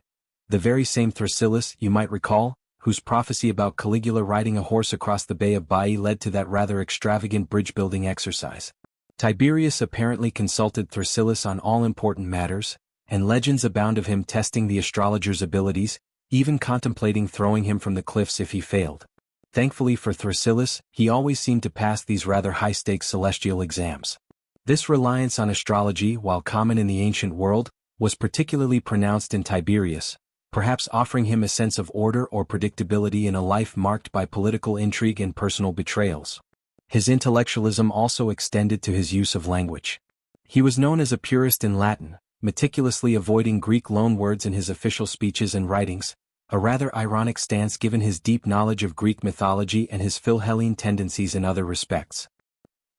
The very same Thrasyllus, you might recall, whose prophecy about Caligula riding a horse across the Bay of Baiae led to that rather extravagant bridge-building exercise. Tiberius apparently consulted Thrasyllus on all important matters, and legends abound of him testing the astrologer's abilities, even contemplating throwing him from the cliffs if he failed. Thankfully for Thrasyllus, he always seemed to pass these rather high-stakes celestial exams. This reliance on astrology, while common in the ancient world, was particularly pronounced in Tiberius, perhaps offering him a sense of order or predictability in a life marked by political intrigue and personal betrayals. His intellectualism also extended to his use of language. He was known as a purist in Latin, meticulously avoiding Greek loanwords in his official speeches and writings, a rather ironic stance given his deep knowledge of Greek mythology and his Philhellene tendencies in other respects.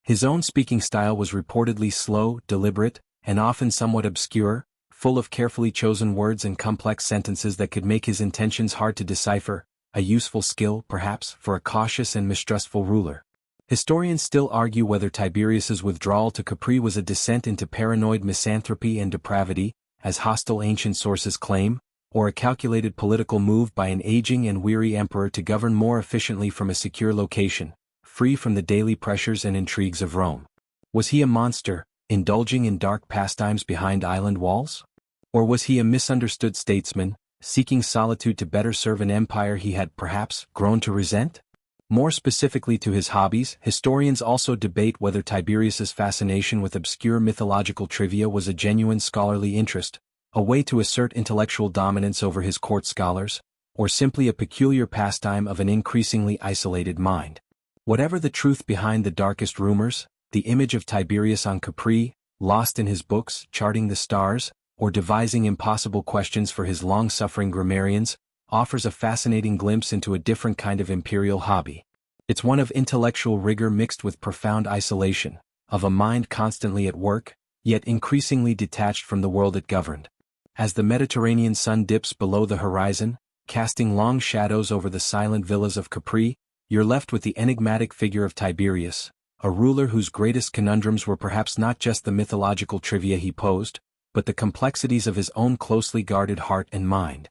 His own speaking style was reportedly slow, deliberate, and often somewhat obscure, full of carefully chosen words and complex sentences that could make his intentions hard to decipher, a useful skill, perhaps, for a cautious and mistrustful ruler. Historians still argue whether Tiberius's withdrawal to Capri was a descent into paranoid misanthropy and depravity, as hostile ancient sources claim, or a calculated political move by an aging and weary emperor to govern more efficiently from a secure location, free from the daily pressures and intrigues of Rome. Was he a monster, indulging in dark pastimes behind island walls? Or was he a misunderstood statesman, seeking solitude to better serve an empire he had perhaps grown to resent? More specifically to his hobbies, historians also debate whether Tiberius's fascination with obscure mythological trivia was a genuine scholarly interest, a way to assert intellectual dominance over his court scholars, or simply a peculiar pastime of an increasingly isolated mind. Whatever the truth behind the darkest rumors, the image of Tiberius on Capri, lost in his books, charting the stars, or devising impossible questions for his long-suffering grammarians, offers a fascinating glimpse into a different kind of imperial hobby. It's one of intellectual rigor mixed with profound isolation, of a mind constantly at work, yet increasingly detached from the world it governed. As the Mediterranean sun dips below the horizon, casting long shadows over the silent villas of Capri, you're left with the enigmatic figure of Tiberius, a ruler whose greatest conundrums were perhaps not just the mythological trivia he posed, but the complexities of his own closely guarded heart and mind.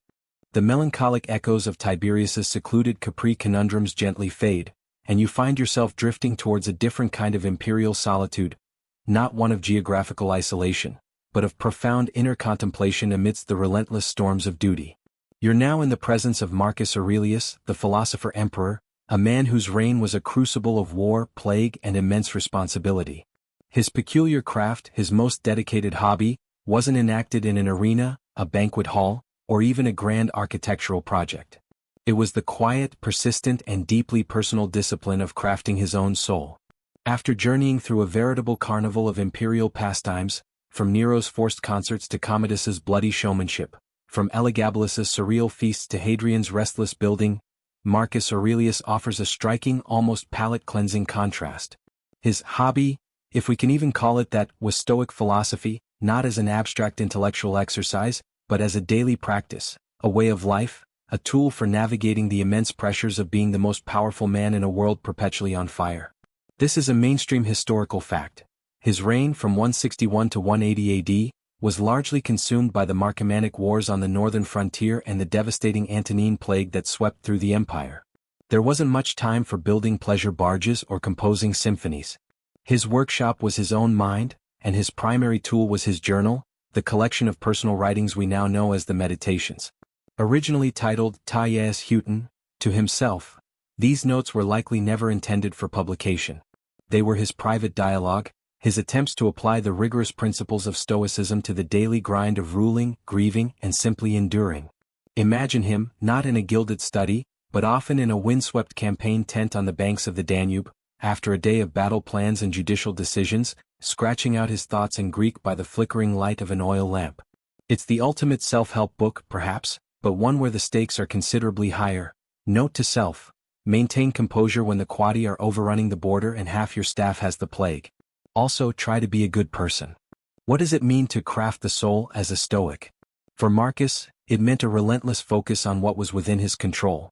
The melancholic echoes of Tiberius's secluded Capri conundrums gently fade, and you find yourself drifting towards a different kind of imperial solitude, not one of geographical isolation, but of profound inner contemplation amidst the relentless storms of duty. You're now in the presence of Marcus Aurelius, the philosopher-emperor, a man whose reign was a crucible of war, plague, and immense responsibility. His peculiar craft, his most dedicated hobby, wasn't enacted in an arena, a banquet hall, or even a grand architectural project. It was the quiet, persistent, and deeply personal discipline of crafting his own soul. After journeying through a veritable carnival of imperial pastimes, from Nero's forced concerts to Commodus's bloody showmanship, from Elagabalus's surreal feasts to Hadrian's restless building, Marcus Aurelius offers a striking, almost palate-cleansing contrast. His hobby, if we can even call it that, was Stoic philosophy, not as an abstract intellectual exercise, but as a daily practice, a way of life, a tool for navigating the immense pressures of being the most powerful man in a world perpetually on fire. This is a mainstream historical fact. His reign from 161 to 180 AD was largely consumed by the Marcomannic Wars on the northern frontier and the devastating Antonine Plague that swept through the empire. There wasn't much time for building pleasure barges or composing symphonies. His workshop was his own mind, and his primary tool was his journal, the collection of personal writings we now know as the Meditations. Originally titled Ta Ieus Huten, to himself, these notes were likely never intended for publication. They were his private dialogue, his attempts to apply the rigorous principles of Stoicism to the daily grind of ruling, grieving, and simply enduring. Imagine him, not in a gilded study, but often in a windswept campaign tent on the banks of the Danube, after a day of battle plans and judicial decisions, scratching out his thoughts in Greek by the flickering light of an oil lamp. It's the ultimate self-help book, perhaps, but one where the stakes are considerably higher. Note to self: maintain composure when the Quadi are overrunning the border and half your staff has the plague. Also, try to be a good person. What does it mean to craft the soul as a Stoic? For Marcus, it meant a relentless focus on what was within his control.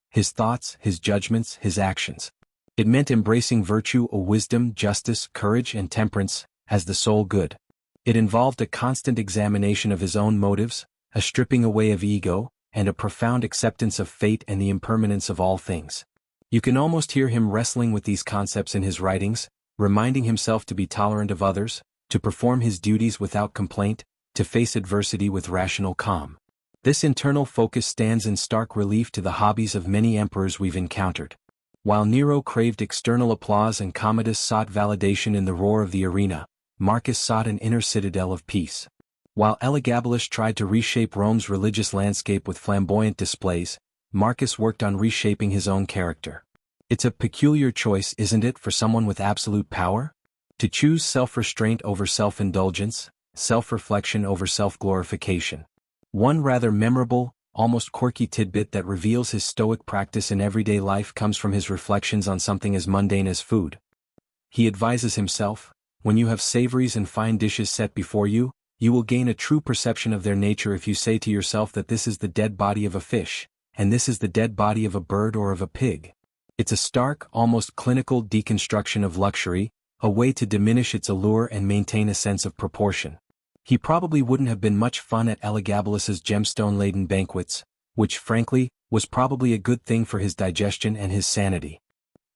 His thoughts, his judgments, his actions. It meant embracing virtue, wisdom, justice, courage, and temperance, as the sole good. It involved a constant examination of his own motives, a stripping away of ego, and a profound acceptance of fate and the impermanence of all things. You can almost hear him wrestling with these concepts in his writings, reminding himself to be tolerant of others, to perform his duties without complaint, to face adversity with rational calm. This internal focus stands in stark relief to the hobbies of many emperors we've encountered. While Nero craved external applause and Commodus sought validation in the roar of the arena, Marcus sought an inner citadel of peace. While Elagabalus tried to reshape Rome's religious landscape with flamboyant displays, Marcus worked on reshaping his own character. It's a peculiar choice, isn't it, for someone with absolute power? To choose self-restraint over self-indulgence, self-reflection over self-glorification. One rather memorable, almost quirky tidbit that reveals his Stoic practice in everyday life comes from his reflections on something as mundane as food. He advises himself, when you have savories and fine dishes set before you, you will gain a true perception of their nature if you say to yourself that this is the dead body of a fish, and this is the dead body of a bird or of a pig. It's a stark, almost clinical deconstruction of luxury, a way to diminish its allure and maintain a sense of proportion. He probably wouldn't have been much fun at Elagabalus's gemstone-laden banquets, which, frankly, was probably a good thing for his digestion and his sanity.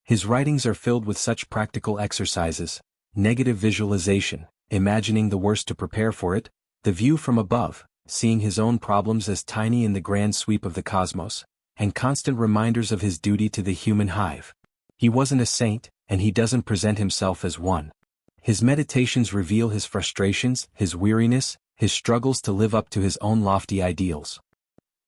His writings are filled with such practical exercises: negative visualization, imagining the worst to prepare for it; the view from above, seeing his own problems as tiny in the grand sweep of the cosmos; and constant reminders of his duty to the human hive. He wasn't a saint, and he doesn't present himself as one. His meditations reveal his frustrations, his weariness, his struggles to live up to his own lofty ideals.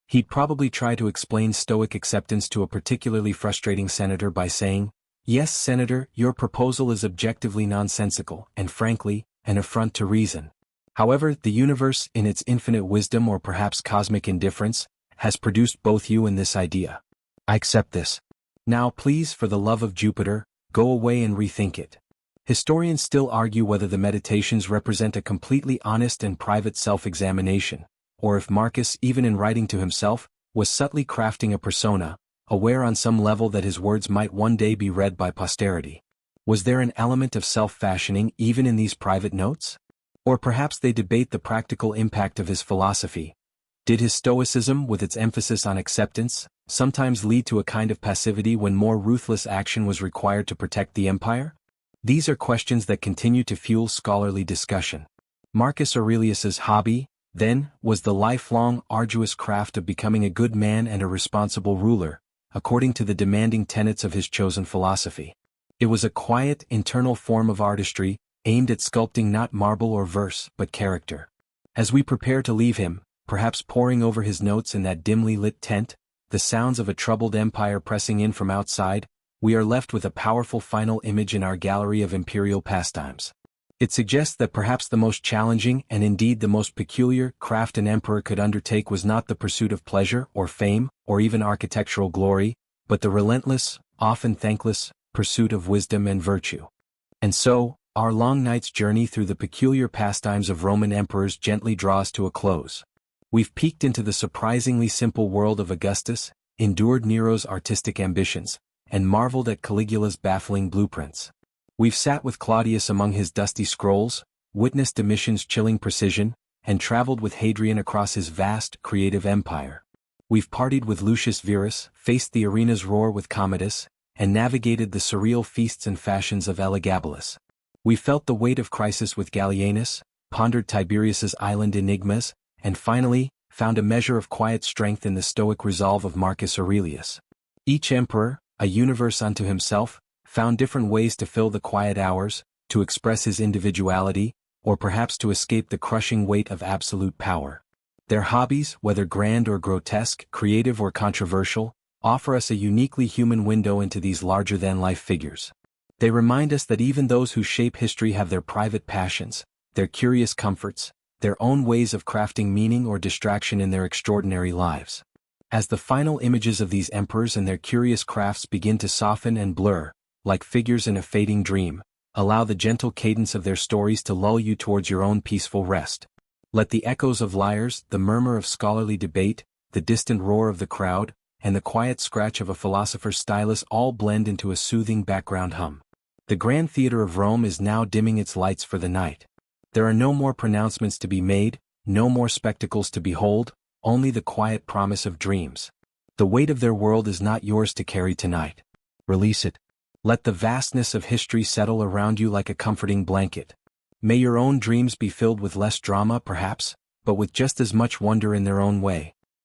He'd probably try to explain Stoic acceptance to a particularly frustrating senator by saying, "Yes, Senator, your proposal is objectively nonsensical, and frankly, an affront to reason. However, the universe, in its infinite wisdom or perhaps cosmic indifference, has produced both you and this idea. I accept this. Now please, for the love of Jupiter, go away and rethink it." Historians still argue whether the Meditations represent a completely honest and private self-examination, or if Marcus, even in writing to himself, was subtly crafting a persona, aware on some level that his words might one day be read by posterity. Was there an element of self-fashioning even in these private notes? Or perhaps they debate the practical impact of his philosophy. Did his Stoicism, with its emphasis on acceptance, sometimes lead to a kind of passivity when more ruthless action was required to protect the empire? These are questions that continue to fuel scholarly discussion. Marcus Aurelius's hobby, then, was the lifelong, arduous craft of becoming a good man and a responsible ruler, according to the demanding tenets of his chosen philosophy. It was a quiet, internal form of artistry, aimed at sculpting not marble or verse, but character. As we prepare to leave him, perhaps poring over his notes in that dimly lit tent, the sounds of a troubled empire pressing in from outside, we are left with a powerful final image in our gallery of imperial pastimes. It suggests that perhaps the most challenging and indeed the most peculiar craft an emperor could undertake was not the pursuit of pleasure or fame or even architectural glory, but the relentless, often thankless, pursuit of wisdom and virtue. And so, our long night's journey through the peculiar pastimes of Roman emperors gently draws to a close. We've peeked into the surprisingly simple world of Augustus, endured Nero's artistic ambitions, and marveled at Caligula's baffling blueprints. We've sat with Claudius among his dusty scrolls, witnessed Domitian's chilling precision, and traveled with Hadrian across his vast, creative empire. We've partied with Lucius Verus, faced the arena's roar with Commodus, and navigated the surreal feasts and fashions of Elagabalus. We felt the weight of crisis with Gallienus, pondered Tiberius's island enigmas, and finally, found a measure of quiet strength in the stoic resolve of Marcus Aurelius. Each emperor, a universe unto himself, found different ways to fill the quiet hours, to express his individuality, or perhaps to escape the crushing weight of absolute power. Their hobbies, whether grand or grotesque, creative or controversial, offer us a uniquely human window into these larger-than-life figures. They remind us that even those who shape history have their private passions, their curious comforts, their own ways of crafting meaning or distraction in their extraordinary lives. As the final images of these emperors and their curious crafts begin to soften and blur, like figures in a fading dream, allow the gentle cadence of their stories to lull you towards your own peaceful rest. Let the echoes of lyres, the murmur of scholarly debate, the distant roar of the crowd, and the quiet scratch of a philosopher's stylus all blend into a soothing background hum. The grand theater of Rome is now dimming its lights for the night. There are no more pronouncements to be made, no more spectacles to behold, only the quiet promise of dreams. The weight of their world is not yours to carry tonight. Release it. Let the vastness of history settle around you like a comforting blanket. May your own dreams be filled with less drama perhaps, but with just as much wonder in their own way.